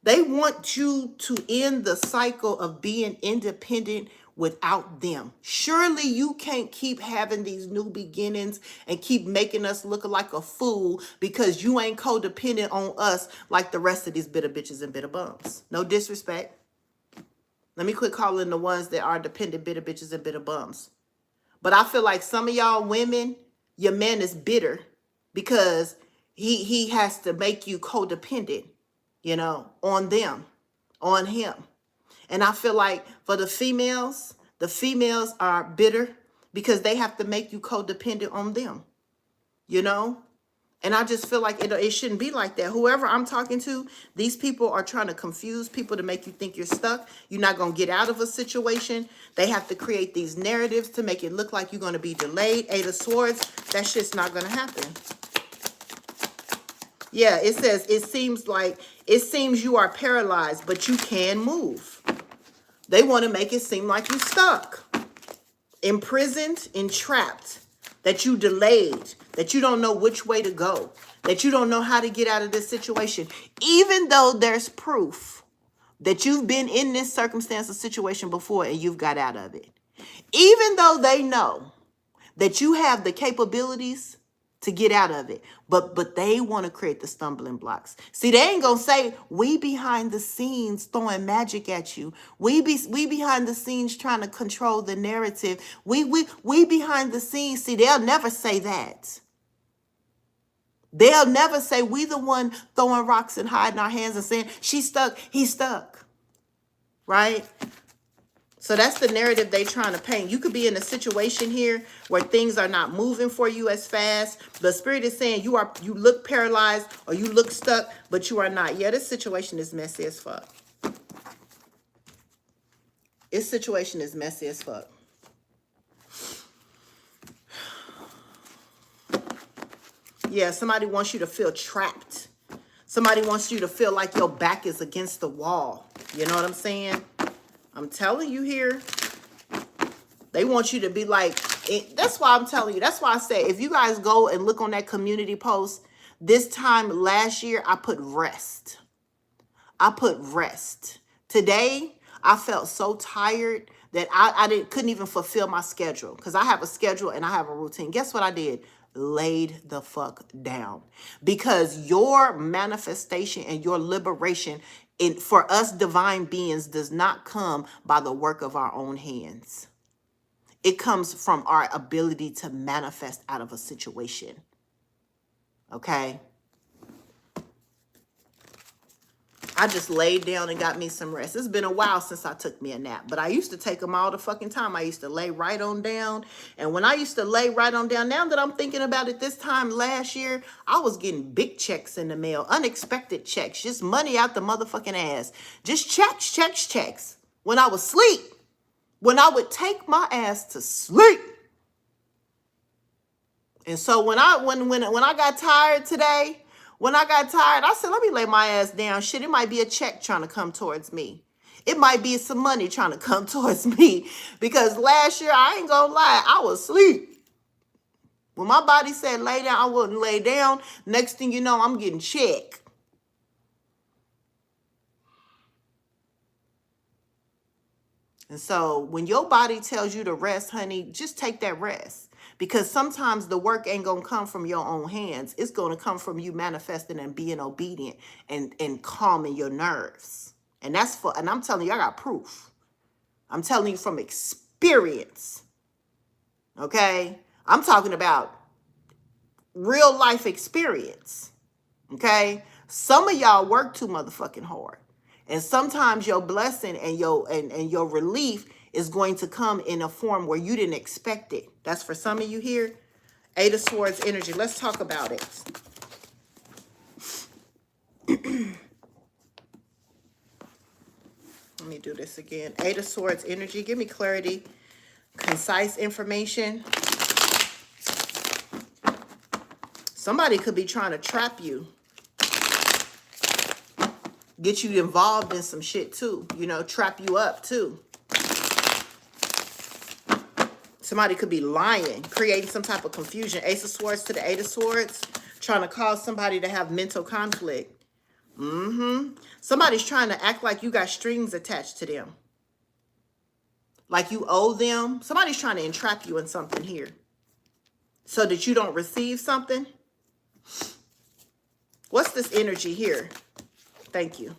They want you to end the cycle of being independent without them. Surely you can't keep having these new beginnings and keep making us look like a fool because you ain't codependent on us like the rest of these bitter bitches and bitter bums. No disrespect. Let me quit calling the ones that are dependent bitter bitches and bitter bums. But I feel like some of y'all women, your man is bitter because he has to make you codependent, you know, on them, on him. And I feel like for the females are bitter because they have to make you codependent on them, you know? And I just feel like it shouldn't be like that. Whoever I'm talking to, these people are trying to confuse people to make you think you're stuck. You're not going to get out of a situation. They have to create these narratives to make it look like you're going to be delayed. Eight of Swords, that shit's not going to happen. Yeah, it says, it seems you are paralyzed, but you can move. They want to make it seem like you're stuck, imprisoned, entrapped, that you delayed, that you don't know which way to go, that you don't know how to get out of this situation, even though there's proof that you've been in this circumstance or situation before and you've got out of it. Even though they know that you have the capabilities to get out of it, but they want to create the stumbling blocks. See, they ain't gonna say we behind the scenes throwing magic at you. We behind the scenes trying to control the narrative. We behind the scenes. See, they'll never say that. They'll never say we the one throwing rocks and hiding our hands and saying she's stuck, he's stuck, right? So that's the narrative they're trying to paint. You could be in a situation here where things are not moving for you as fast. The Spirit is saying you look paralyzed or you look stuck, but you are not. Yeah, this situation is messy as fuck. This situation is messy as fuck. Yeah, somebody wants you to feel trapped. Somebody wants you to feel like your back is against the wall. You know what I'm saying? I'm telling you here. They want you to be like, that's why I'm telling you. That's why I say, if you guys go and look on that community post, this time last year, I put rest. I put rest. Today, I felt so tired that I couldn't even fulfill my schedule, because I have a schedule and I have a routine. Guess what I did? Laid the fuck down. Because your manifestation and your liberation for us divine beings does not come by the work of our own hands. It comes from our ability to manifest out of a situation. Okay? I just laid down and got me some rest. It's been a while since I took me a nap, but I used to take them all the fucking time. I used to lay right on down. And when I used to lay right on down, now that I'm thinking about it, this time last year, I was getting big checks in the mail, unexpected checks, just money out the motherfucking ass. Just checks. When I was asleep, when I would take my ass to sleep. And so when I got tired today, I said, let me lay my ass down. Shit, it might be a check trying to come towards me. It might be some money trying to come towards me. Because last year, I ain't gonna lie, I was asleep. When my body said lay down, I wouldn't lay down. Next thing you know, I'm getting checked. And so when your body tells you to rest, honey, just take that rest. Because sometimes the work ain't going to come from your own hands. It's going to come from you manifesting and being obedient and calming your nerves. And I'm telling you, I got proof. I'm telling you from experience. Okay? I'm talking about real life experience. Okay? Some of y'all work too motherfucking hard. And sometimes your blessing and your relief is going to come in a form where you didn't expect it. That's for some of you here. Eight of Swords energy. Let's talk about it. Let me do this again. Eight of Swords energy. Give me clarity, concise information. Somebody could be trying to trap you. Get you involved in some shit too. You know, trap you up too. Somebody could be lying, creating some type of confusion. Ace of Swords to the Eight of Swords. Trying to cause somebody to have mental conflict. Somebody's trying to act like you got strings attached to them. Like you owe them. Somebody's trying to entrap you in something here. So that you don't receive something. What's this energy here? Thank you.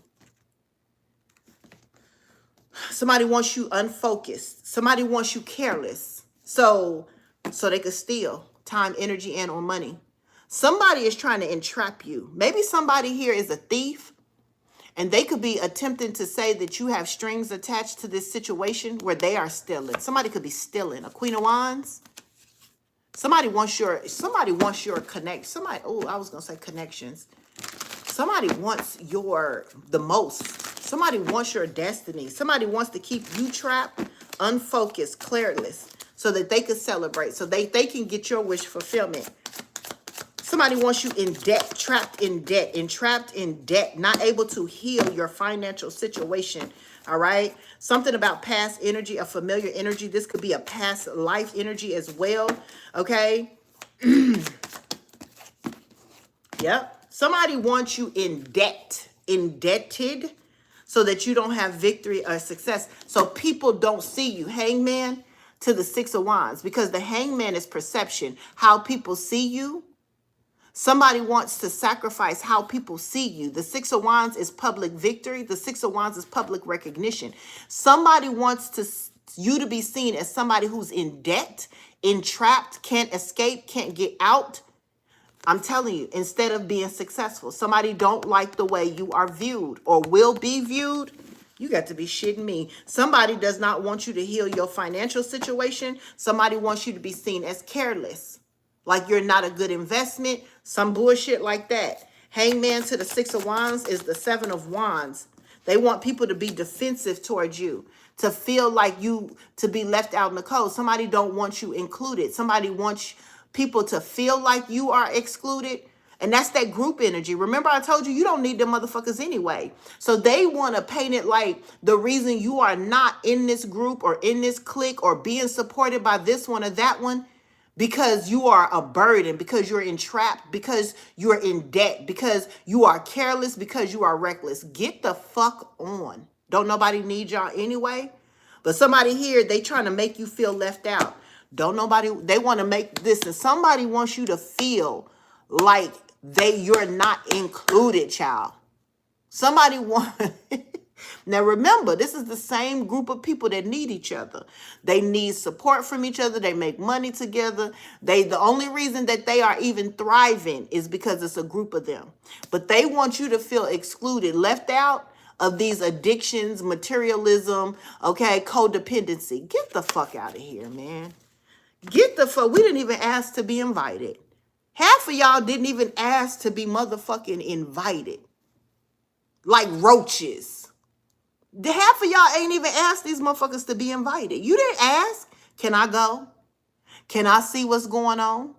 Somebody wants you unfocused. Somebody wants you careless. So they could steal time, energy, and or money. Somebody is trying to entrap you. Maybe somebody here is a thief. And they could be attempting to say that you have strings attached to this situation where they are stealing. Somebody could be stealing. A Queen of Wands. Somebody wants your connect. I was going to say connections. Somebody wants the most. Somebody wants your destiny. Somebody wants to keep you trapped, unfocused, careless, so that they can celebrate, so they can get your wish fulfillment. Somebody wants you in debt, trapped in debt, entrapped in debt, not able to heal your financial situation. All right. Something about past energy, a familiar energy. This could be a past life energy as well. Okay. Yep. Somebody wants you in debt, indebted, so that you don't have victory or success. So people don't see you. Hangman to the Six of Wands, because the Hangman is perception, how people see you. Somebody wants to sacrifice how people see you. The Six of Wands is public victory. The Six of Wands is public recognition. Somebody wants you to be seen as somebody who's in debt, entrapped, can't escape, can't get out. I'm telling you, instead of being successful, somebody don't like the way you are viewed or will be viewed. You got to be shitting me. Somebody does not want you to heal your financial situation. Somebody wants you to be seen as careless, like you're not a good investment, some bullshit like that. Hangman to the Six of Wands is the Seven of Wands. They want people to be defensive towards you. to feel like you to be left out in the cold. Somebody don't want you included. Somebody wants people to feel like you are excluded. And that's that group energy. Remember, I told you, you don't need them motherfuckers anyway. So they want to paint it like the reason you are not in this group or in this clique or being supported by this one or that one, because you are a burden, because you're entrapped, because you're in debt, because you are careless, because you are reckless. Get the fuck on. Don't nobody need y'all anyway. But somebody here, they trying to make you feel left out. Don't nobody, they want to make this, and somebody wants you to feel like you're not included, child. Somebody want now remember, this is the same group of people that need each other. They need support from each other. They make money together. The only reason that they are even thriving is because it's a group of them. But they want you to feel excluded, left out of these addictions, materialism, okay, codependency. Get the fuck out of here, man. Get the fuck. We didn't even ask to be invited. Half of y'all didn't even ask to be motherfucking invited. Like roaches. Half of y'all ain't even asked these motherfuckers to be invited. You didn't ask. Can I go? Can I see what's going on?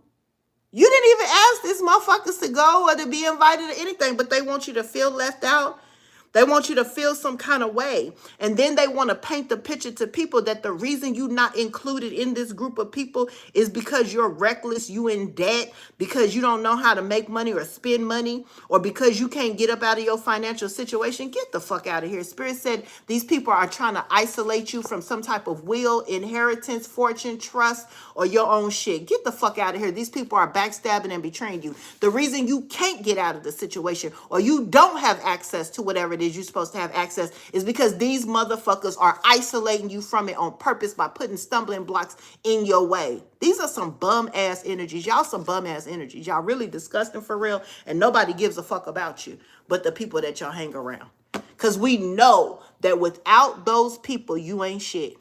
You didn't even ask these motherfuckers to go or to be invited or anything, but they want you to feel left out. They want you to feel some kind of way. And then they want to paint the picture to people that the reason you're not included in this group of people is because you're reckless, you in debt, because you don't know how to make money or spend money, or because you can't get up out of your financial situation. Get the fuck out of here. Spirit said these people are trying to isolate you from some type of will, inheritance, fortune, trust, or your own shit. Get the fuck out of here. These people are backstabbing and betraying you. The reason you can't get out of the situation or you don't have access to whatever it is you're supposed to have access is because these motherfuckers are isolating you from it on purpose by putting stumbling blocks in your way. These are some bum ass energies. Y'all some bum ass energies. Y'all really disgusting for real, and nobody gives a fuck about you but the people that y'all hang around. Because we know that without those people, you ain't shit.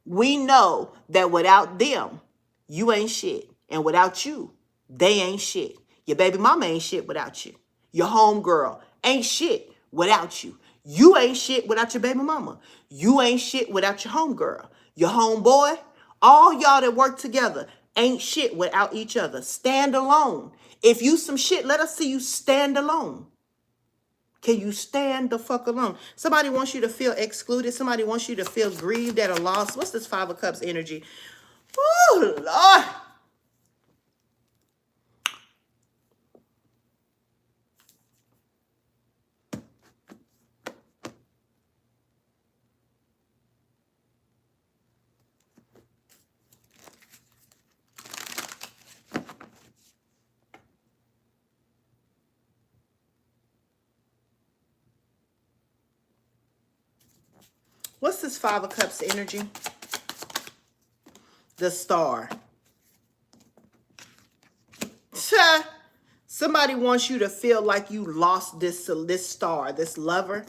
We know that without them, you ain't shit. And without you, they ain't shit. Your baby mama ain't shit without you. Your homegirl ain't shit without you. You ain't shit without your baby mama. You ain't shit without your homegirl. Your homeboy, all y'all that work together ain't shit without each other. Stand alone. If you some shit, let us see you stand alone. Can you stand the fuck alone? Somebody wants you to feel excluded. Somebody wants you to feel grieved at a loss. What's this Five of Cups energy? Oh, Lord. What's this Five of Cups energy? The Star. Somebody wants you to feel like you lost this star, this lover,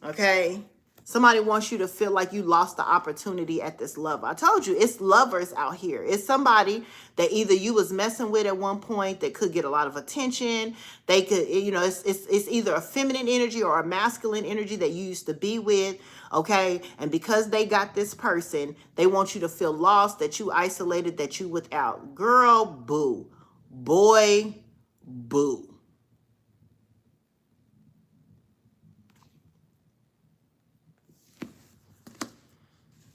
okay? Somebody wants you to feel like you lost the opportunity at this lover. I told you, it's lovers out here. It's somebody that either you was messing with at one point that could get a lot of attention. They could, you know, it's either a feminine energy or a masculine energy that you used to be with, okay? And because they got this person, they want you to feel lost, that you isolated, that you without. Girl, boo. Boy, boo.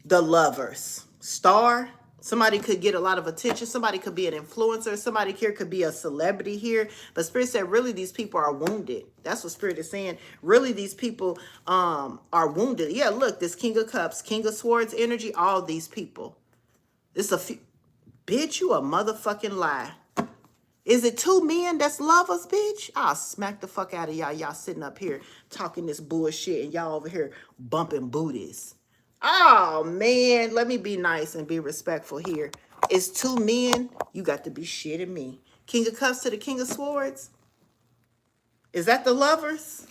The Lovers. Star. Somebody could get a lot of attention. Somebody could be an influencer. Somebody here could be a celebrity here. But Spirit said, really, these people are wounded. That's what Spirit is saying. Really, these people are wounded. Yeah, look, this King of Cups, King of Swords energy, all these people. It's a few. Bitch, you a motherfucking lie. Is it two men that's lovers, bitch? I'll smack the fuck out of y'all. Y'all sitting up here talking this bullshit and y'all over here bumping booties. Oh, man, let me be nice and be respectful here. It's two men. You got to be shitting me. King of Cups to the King of Swords. Is that the lovers?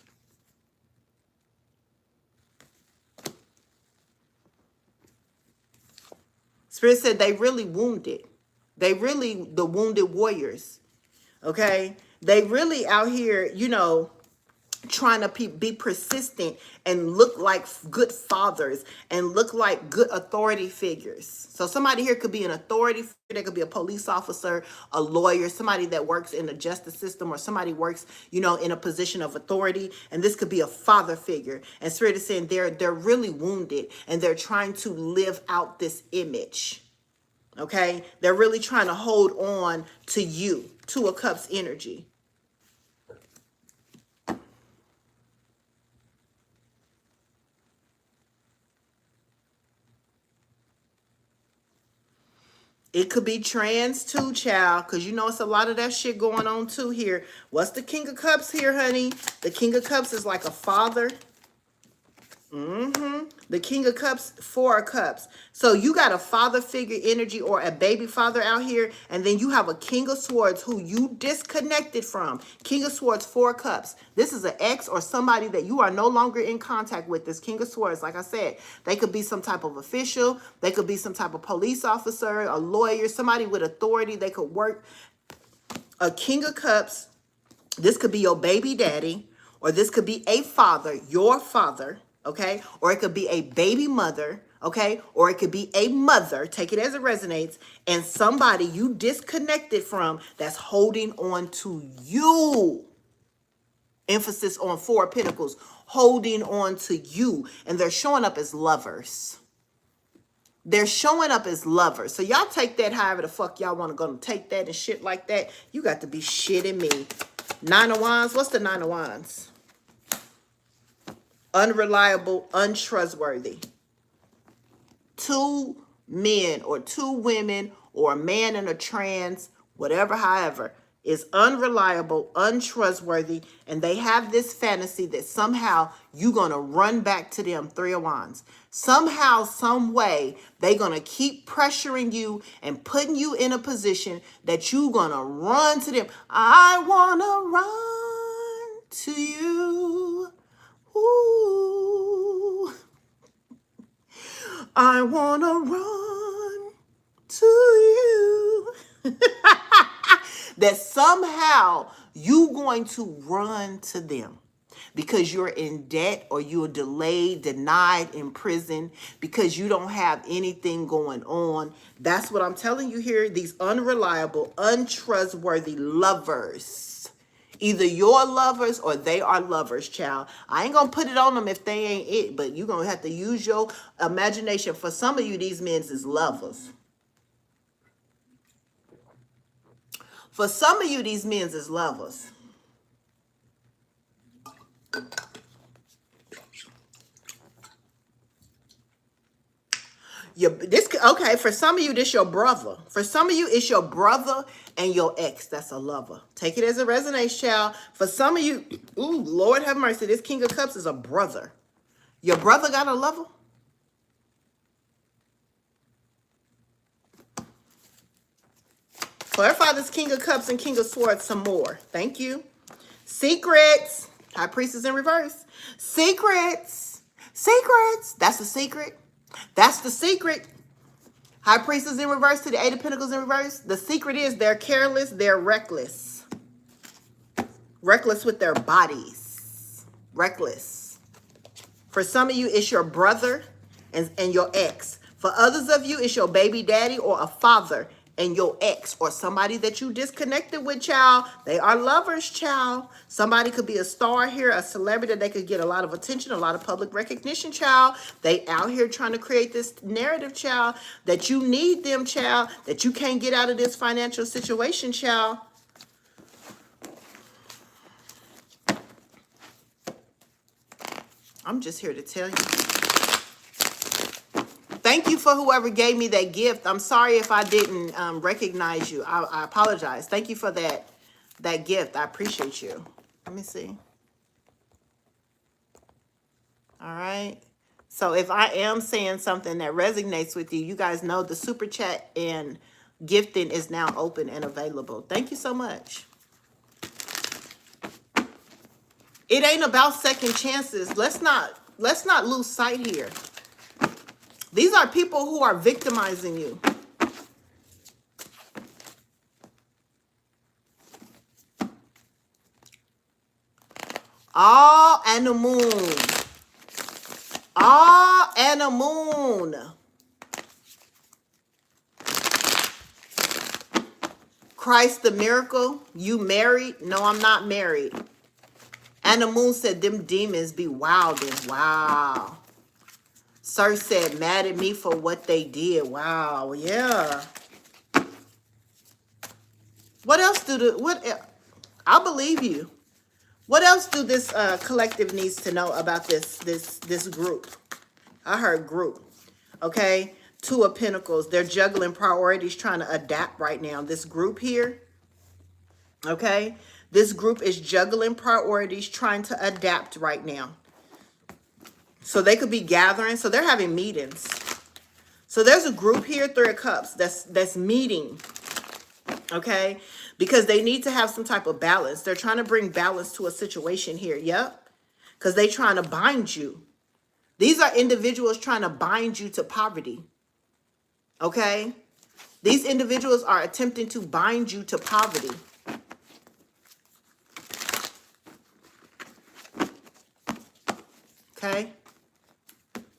Spirit said they really wounded. They really the wounded warriors. Okay? They really out here, you know, trying to be persistent and look like good fathers and look like good authority figures. So somebody here could be an authority figure. They could be a police officer, a lawyer, somebody that works in the justice system, or somebody works, you know, in a position of authority. And this could be a father figure. And Spirit is saying they're really wounded and they're trying to live out this image. Okay? They're really trying to hold on to you, Two of Cups energy. It could be trans too, child, because you know it's a lot of that shit going on too here. What's the King of Cups here, honey? The King of Cups is like a father. The King of Cups, Four of Cups. So you got a father figure energy or a baby father out here, and then you have a King of Swords who you disconnected from. King of Swords, Four of Cups. This is an ex or somebody that you are no longer in contact with. This King of Swords, like I said, they could be some type of official. They could be some type of police officer, a lawyer, somebody with authority. They could work. A King of Cups, this could be your baby daddy, or this could be a father, your father. Okay, or it could be a baby mother, okay, or it could be a mother, take it as it resonates, and somebody you disconnected from that's holding on to you. Emphasis on Four of Pentacles, holding on to you, and they're showing up as lovers. They're showing up as lovers. So y'all take that however the fuck y'all want to go and take that and shit like that. You got to be shitting me. Nine of Wands, what's the Nine of Wands? Unreliable, untrustworthy. Two men or two women or a man and a trans, whatever, however, is unreliable, untrustworthy, and they have this fantasy that somehow you're going to run back to them. Three of Wands. Somehow, some way, they're going to keep pressuring you and putting you in a position that you're going to run to them. I want to run to you. Ooh, I want to run to you. That somehow you going to run to them because you're in debt or you're delayed, denied, in prison, because you don't have anything going on. That's what I'm telling you here. These unreliable, untrustworthy lovers. Either you're lovers or they are lovers, child. I ain't going to put it on them if they ain't it, but you're going to have to use your imagination. For some of you, these men is lovers. For some of you, these men is lovers. Okay, for some of you, this your brother. For some of you, it's your brother and your ex. That's a lover. Take it as a resonates, child. For some of you, ooh, Lord have mercy, this King of Cups is a brother. Your brother got a lover? Clarify this King of Cups and King of Swords some more. Thank you. Secrets. High Priestess in reverse. Secrets. Secrets. That's the secret. That's the secret. High Priestess in reverse to the Eight of Pentacles in reverse. The secret is they're careless, they're reckless. Reckless with their bodies. Reckless. For some of you, it's your brother and your ex. For others of you, it's your baby daddy or a father and your ex or somebody that you disconnected with, child. They are lovers, child. Somebody could be a star here, a celebrity. They could get a lot of attention, a lot of public recognition, child. They out here trying to create this narrative, child, that you need them, child, that you can't get out of this financial situation, child. I'm just here to tell you. Thank you for whoever gave me that gift. I'm sorry if I didn't recognize you. I apologize. Thank you for that gift. I appreciate you. Let me see. All right. So if I am saying something that resonates with you, you guys know the super chat and gifting is now open and available. Thank you so much. It ain't about second chances. Let's not lose sight here. These are people who are victimizing you. All and the moon. All and the moon. Christ the miracle. You married? No, I'm not married. And the moon said, them demons be wilding. Wow. Sir said, mad at me for what they did. Wow. Yeah. What else I believe you. What else do this collective needs to know about this group? I heard group. Okay. Two of Pentacles. They're juggling priorities, trying to adapt right now. This group here. Okay. This group is juggling priorities, trying to adapt right now. So they could be gathering. So they're having meetings. So there's a group here, Three of Cups, that's meeting. Okay. Because they need to have some type of balance. They're trying to bring balance to a situation here. Yep. Because they're trying to bind you. These are individuals trying to bind you to poverty. Okay. These individuals are attempting to bind you to poverty. Okay.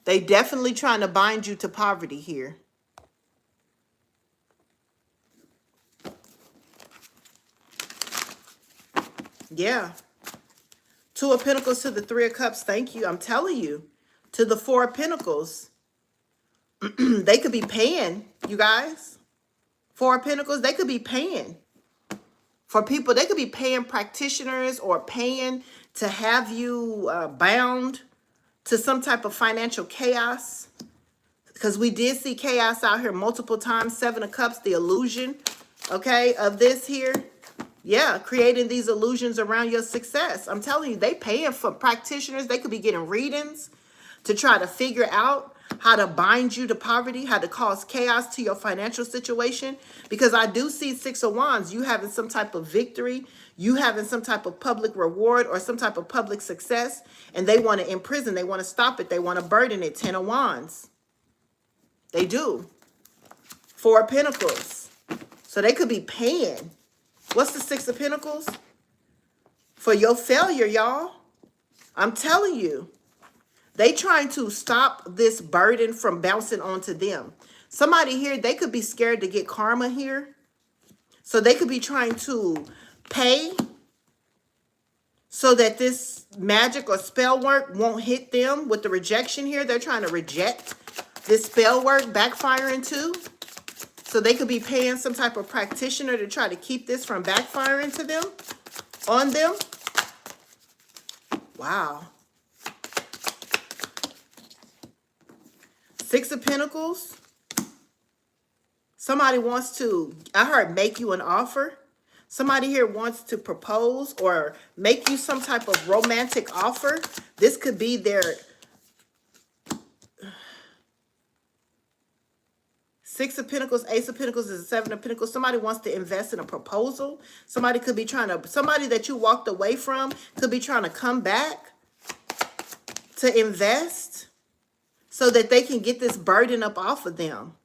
They definitely trying to bind you to poverty here. Yeah. Two of Pentacles to the Three of Cups. Thank you. I'm telling you. To the Four of Pentacles. They could be paying, you guys. Four of Pentacles. They could be paying. For people, they could be paying practitioners or paying to have you bound to some type of financial chaos. Because we did see chaos out here multiple times. Seven of Cups, the illusion, okay, of this here. Yeah, creating these illusions around your success. I'm telling you, they paying for practitioners. They could be getting readings to try to figure out how to bind you to poverty, how to cause chaos to your financial situation. Because I do see Six of Wands, you having some type of victory, you having some type of public reward or some type of public success, and they want to imprison, they want to stop it, they want to burden it. Ten of Wands. They do. Four of Pentacles. So they could be paying. What's the Six of Pentacles? For your failure, y'all. I'm telling you. They trying to stop this burden from bouncing onto them. Somebody here, they could be scared to get karma here. So they could be trying to pay so that this magic or spell work won't hit them with the rejection here. They're trying to reject this spell work backfiring too. So they could be paying some type of practitioner to try to keep this from backfiring to them, on them. Wow. Six of Pentacles. Somebody wants to, I heard, make you an offer. Somebody here wants to propose or make you some type of romantic offer. This could be their Six of Pentacles, Ace of Pentacles is a Seven of Pentacles. Somebody wants to invest in a proposal. Somebody could be trying to, somebody that you walked away from could be trying to come back to invest so that they can get this burden up off of them.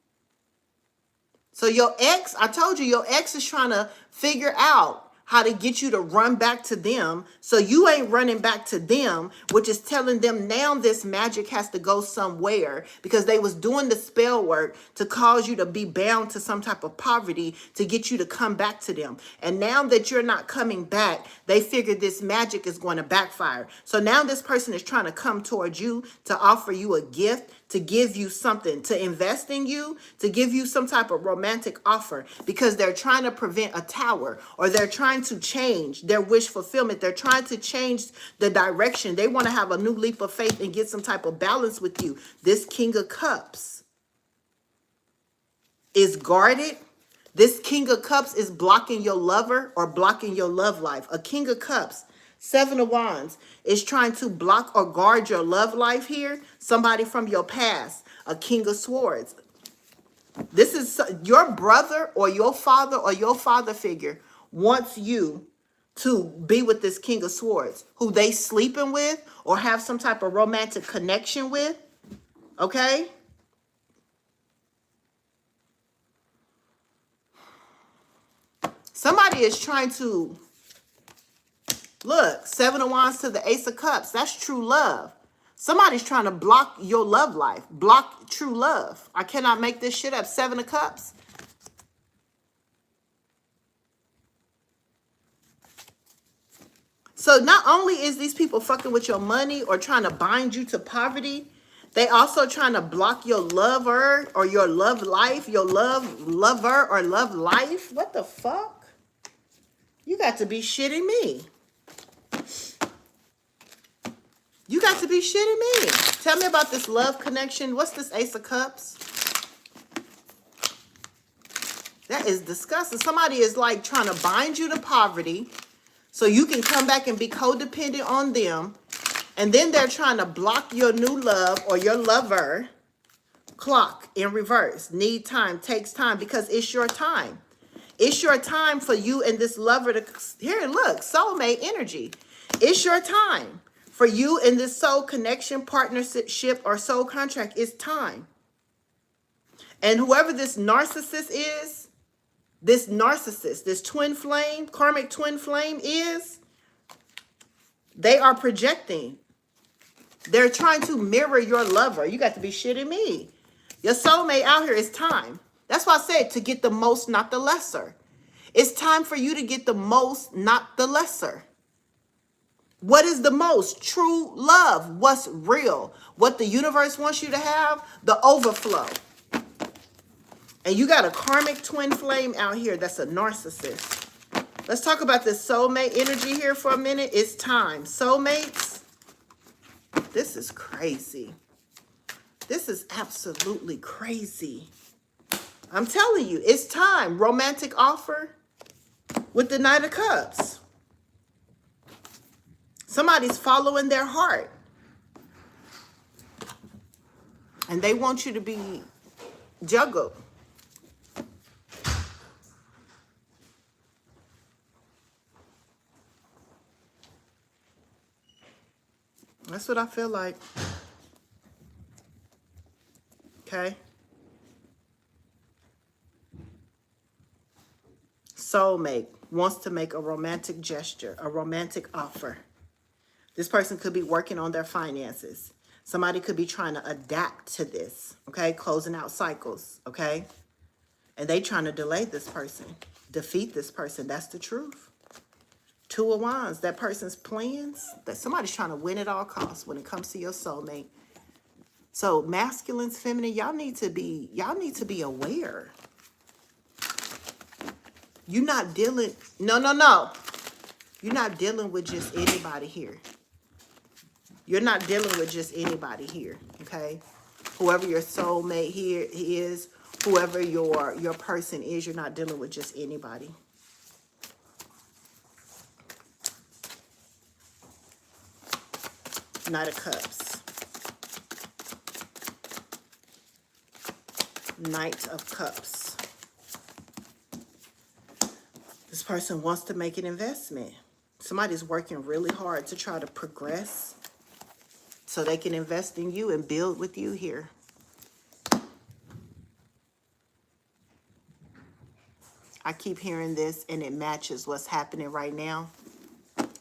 So your ex, I told you, your ex is trying to figure out how to get you to run back to them. So you ain't running back to them, which is telling them now this magic has to go somewhere because they was doing the spell work to cause you to be bound to some type of poverty to get you to come back to them. And now that you're not coming back, they figure this magic is going to backfire. So now this person is trying to come towards you to offer you a gift, to give you something, to invest in you, to give you some type of romantic offer because they're trying to prevent a tower or they're trying to change their wish fulfillment. They're trying to change the direction. They want to have a new leap of faith and get some type of balance with you. This King of Cups is guarded. This King of Cups is blocking your lover or blocking your love life. A King of Cups, Seven of Wands, is trying to block or guard your love life here. Somebody from your past. A King of Swords. This is your brother or your father figure wants you to be with this King of Swords, who they sleeping with or have some type of romantic connection with. Okay? Somebody is trying to Look, 7 of Wands to the Ace of Cups. That's true love. Somebody's trying to block your love life. Block true love. I cannot make this shit up. 7 of Cups. So not only is these people fucking with your money or trying to bind you to poverty, they also trying to block your lover or your love life, your lover or love life. What the fuck? You got to be shitting me. You got to be shitting me. Tell me about this love connection. What's this Ace of Cups? That is disgusting. Somebody is like trying to bind you to poverty so you can come back and be codependent on them. And then they're trying to block your new love or your lover. Clock in reverse. Need time, takes time because it's your time. It's your time for you and this lover to, here, look, soulmate energy. It's your time for you and this soul connection, partnership, or soul contract. It's time. And whoever this narcissist is, this twin flame, karmic twin flame is, they are projecting. They're trying to mirror your lover. You got to be shitting me. Your soulmate out here is time. That's why I said to get the most, not the lesser. It's time for you to get the most, not the lesser. What is the most? True love. What's real? What the universe wants you to have? The overflow. And you got a karmic twin flame out here that's a narcissist. Let's talk about this soulmate energy here for a minute. It's time. Soulmates. This is crazy. This is absolutely crazy. I'm telling you, it's time. Romantic offer with the Knight of Cups. Somebody's following their heart. And they want you to be juggled. That's what I feel like. Okay. Soulmate wants to make a romantic gesture, a romantic offer. This person could be working on their finances. Somebody could be trying to adapt to this, okay? Closing out cycles, okay? And they trying to delay this person, defeat this person. That's the truth. 2 of Wands, that person's plans, that somebody's trying to win at all costs when it comes to your soulmate. So masculines, feminine, y'all need to be aware. You're not dealing, no. You're not dealing with just anybody here. You're not dealing with just anybody here, okay? Whoever your soulmate here is, whoever your person is, you're not dealing with just anybody. Knight of Cups. Knight of Cups. This person wants to make an investment. Somebody's working really hard to try to progress so they can invest in you and build with you here. I keep hearing this and it matches what's happening right now.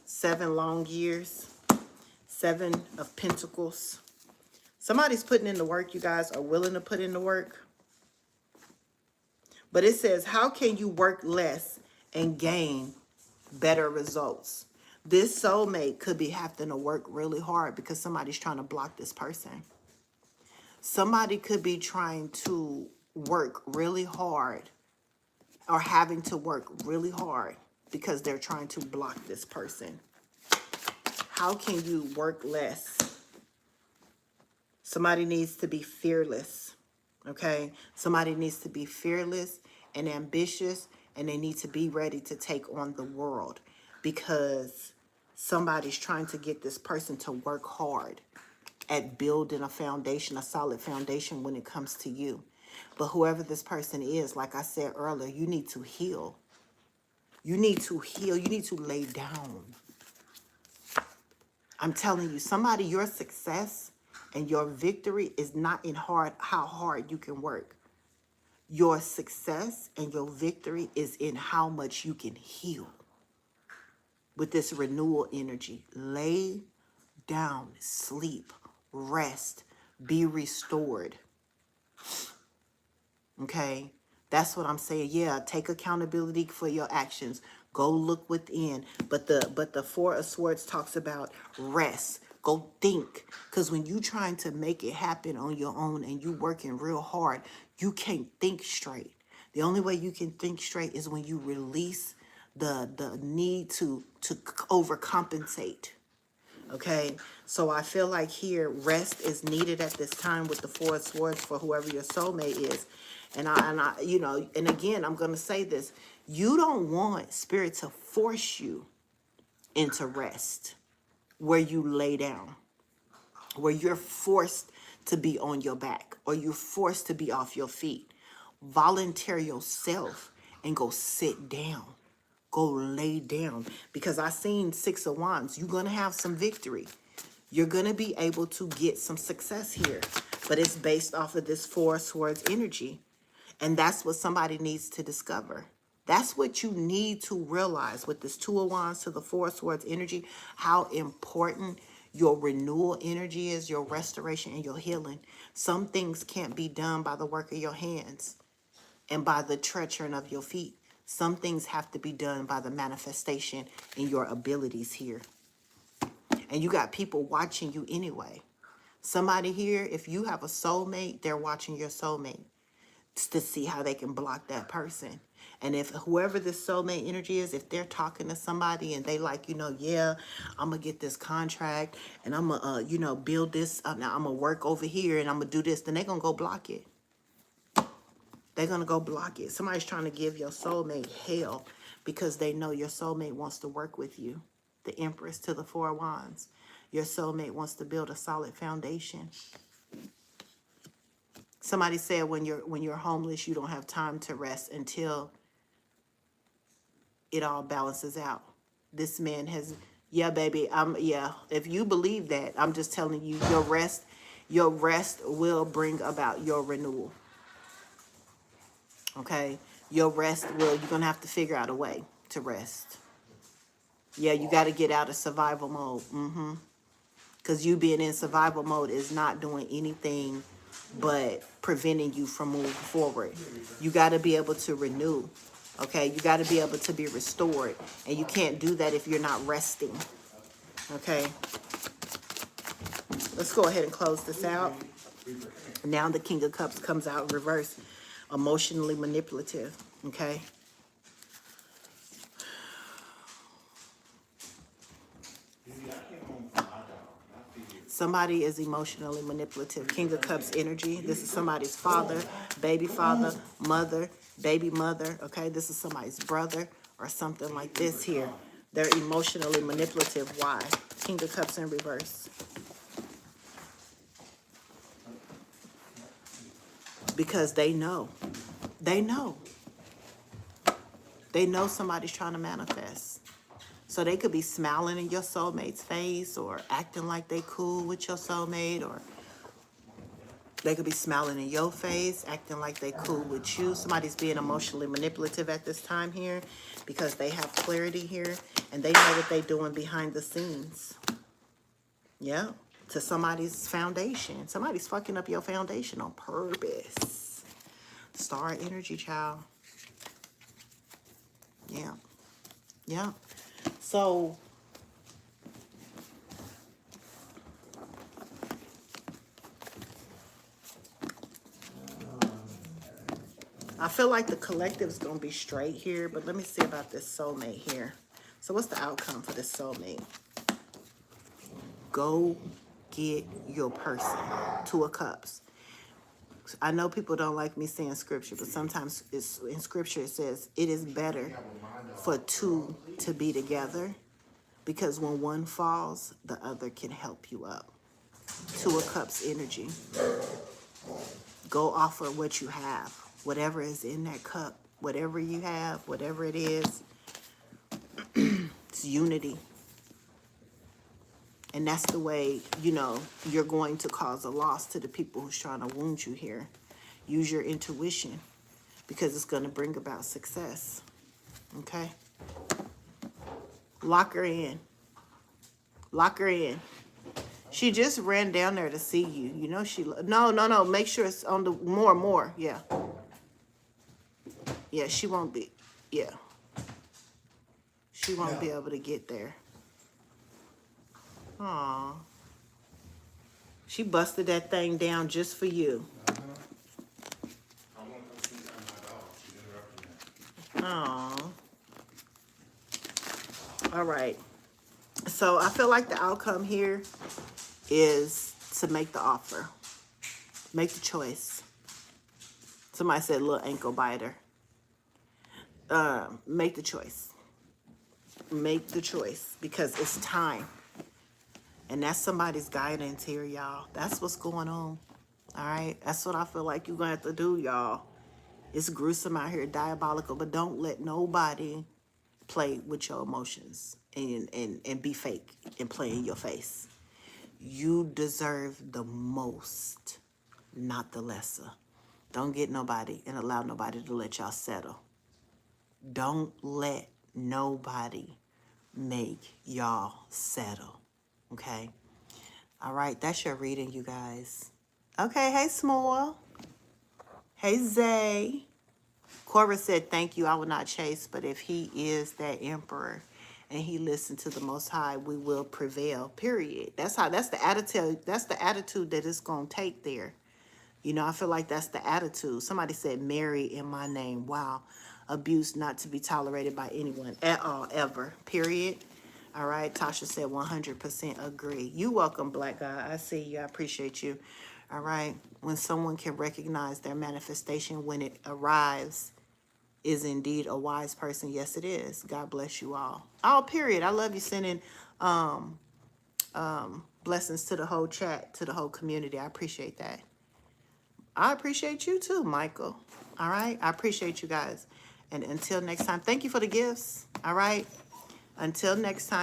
7 long years. 7 of Pentacles. Somebody's putting in the work, you guys are willing to put in the work. But it says, how can you work less and gain better results? This soulmate could be having to work really hard because somebody's trying to block this person. Somebody could be trying to work really hard or having to work really hard because they're trying to block this person. How can you work less? Somebody needs to be fearless, okay? Somebody needs to be fearless and ambitious, and they need to be ready to take on the world because somebody's trying to get this person to work hard at building a foundation, a solid foundation when it comes to you. But whoever this person is, like I said earlier, you need to heal. You need to heal. You need to lay down. I'm telling you, somebody, your success and your victory is not in how hard you can work. Your success and your victory is in how much you can heal. with this renewal energy. Lay down, sleep, rest, be restored. Okay? That's what I'm saying. Yeah, take accountability for your actions. Go look within. But the Four of Swords talks about rest. Go think. Because when you trying to make it happen on your own and you working real hard, you can't think straight. The only way you can think straight is when you release the need to overcompensate. Okay, so I feel like here rest is needed at this time with the Four of Swords for whoever your soulmate is. And I you know, and again, I'm going to say this. You don't want spirit to force you into rest where you lay down, where you're forced to be on your back or you're forced to be off your feet. Volunteer yourself and go sit down. Go lay down. Because I seen Six of Wands. You're going to have some victory. You're going to be able to get some success here. But it's based off of this Four of Swords energy. And that's what somebody needs to discover. That's what you need to realize with this Two of Wands to the Four of Swords energy, how important your renewal energy is, your restoration and your healing. Some things can't be done by the work of your hands and by the treachery of your feet. Some things have to be done by the manifestation in your abilities here. And you got people watching you anyway. Somebody here, if you have a soulmate, they're watching your soulmate to see how they can block that person. And if whoever this soulmate energy is, if they're talking to somebody and they like, you know, yeah, I'm going to get this contract and I'm going to, you know, build this up. Now I'm going to work over here and I'm going to do this. Then they're going to go block it. They're going to go block it. Somebody's trying to give your soulmate hell because they know your soulmate wants to work with you. The Empress to the Four of Wands. Your soulmate wants to build a solid foundation. Somebody said when you're homeless, you don't have time to rest until it all balances out. This man has, yeah, baby, yeah. If you believe that, I'm just telling you, your rest will bring about your renewal. Okay, your rest will, you're going to have to figure out a way to rest. Yeah, you got to get out of survival mode. Because you being in survival mode is not doing anything but preventing you from moving forward. You got to be able to renew. Okay, you got to be able to be restored. And you can't do that if you're not resting. Okay, let's go ahead and close this out. Now the King of Cups comes out in reverse. Emotionally manipulative. Okay. Somebody is emotionally manipulative. King of Cups energy. This is somebody's father, mother, baby mother. Okay, this is somebody's brother or something like this here. They're emotionally manipulative. Why? King of Cups in reverse. Because they know. They know. They know somebody's trying to manifest. So they could be smiling in your soulmate's face or acting like they cool with your soulmate, or they could be smiling in your face, acting like they cool with you. Somebody's being emotionally manipulative at this time here because they have clarity here and they know what they're doing behind the scenes. Yeah, to somebody's foundation. Somebody's fucking up your foundation on purpose. Star energy, child. Yeah. Yeah. So I feel like the collective's going to be straight here, but let me see about this soulmate here. So what's the outcome for this soulmate? Go get your person. Two of Cups. I know people don't like me saying scripture, but sometimes it's, in scripture it says it is better for two to be together because when one falls, the other can help you up. Two of Cups energy. Go offer what you have. Whatever is in that cup, whatever you have, whatever it is, it's unity. And that's the way, you know, you're going to cause a loss to the people who's trying to wound you here. Use your intuition because it's going to bring about success. Okay? Lock her in. Lock her in. She just ran down there to see you. You know she... No. Make sure it's on the more. Yeah. Yeah, she won't be... Yeah. She won't be able to get there. Aw. She busted that thing down just for you. Aw. All right. So I feel like the outcome here is to make the offer. Make the choice. Somebody said little ankle biter. Make the choice. Make the choice because it's time. And that's somebody's guidance here, y'all. That's what's going on. All right. That's what I feel like you're going to have to do, y'all. It's gruesome out here, diabolical, but don't let nobody play with your emotions and be fake and play in your face. You deserve the most, not the lesser. Don't get nobody and allow nobody to let y'all settle. Don't let nobody make y'all settle. Okay? All right, that's your reading, you guys. Okay, hey, Small. Hey, Zay. Cora said, thank you, I will not chase, but if he is that emperor and he listened to the Most High, we will prevail, period. That's the attitude that it's going to take there. You know, I feel like that's the attitude. Somebody said, Mary in my name. Wow. Abuse not to be tolerated by anyone at all, ever, period. All right, Tasha said 100% agree. You welcome, Black Guy. I see you. I appreciate you. All right. When someone can recognize their manifestation when it arrives is indeed a wise person. Yes, it is. God bless you all. Oh, period. I love you sending blessings to the whole chat, to the whole community. I appreciate that. I appreciate you too, Michael. All right. I appreciate you guys. And until next time, thank you for the gifts. All right. Until next time.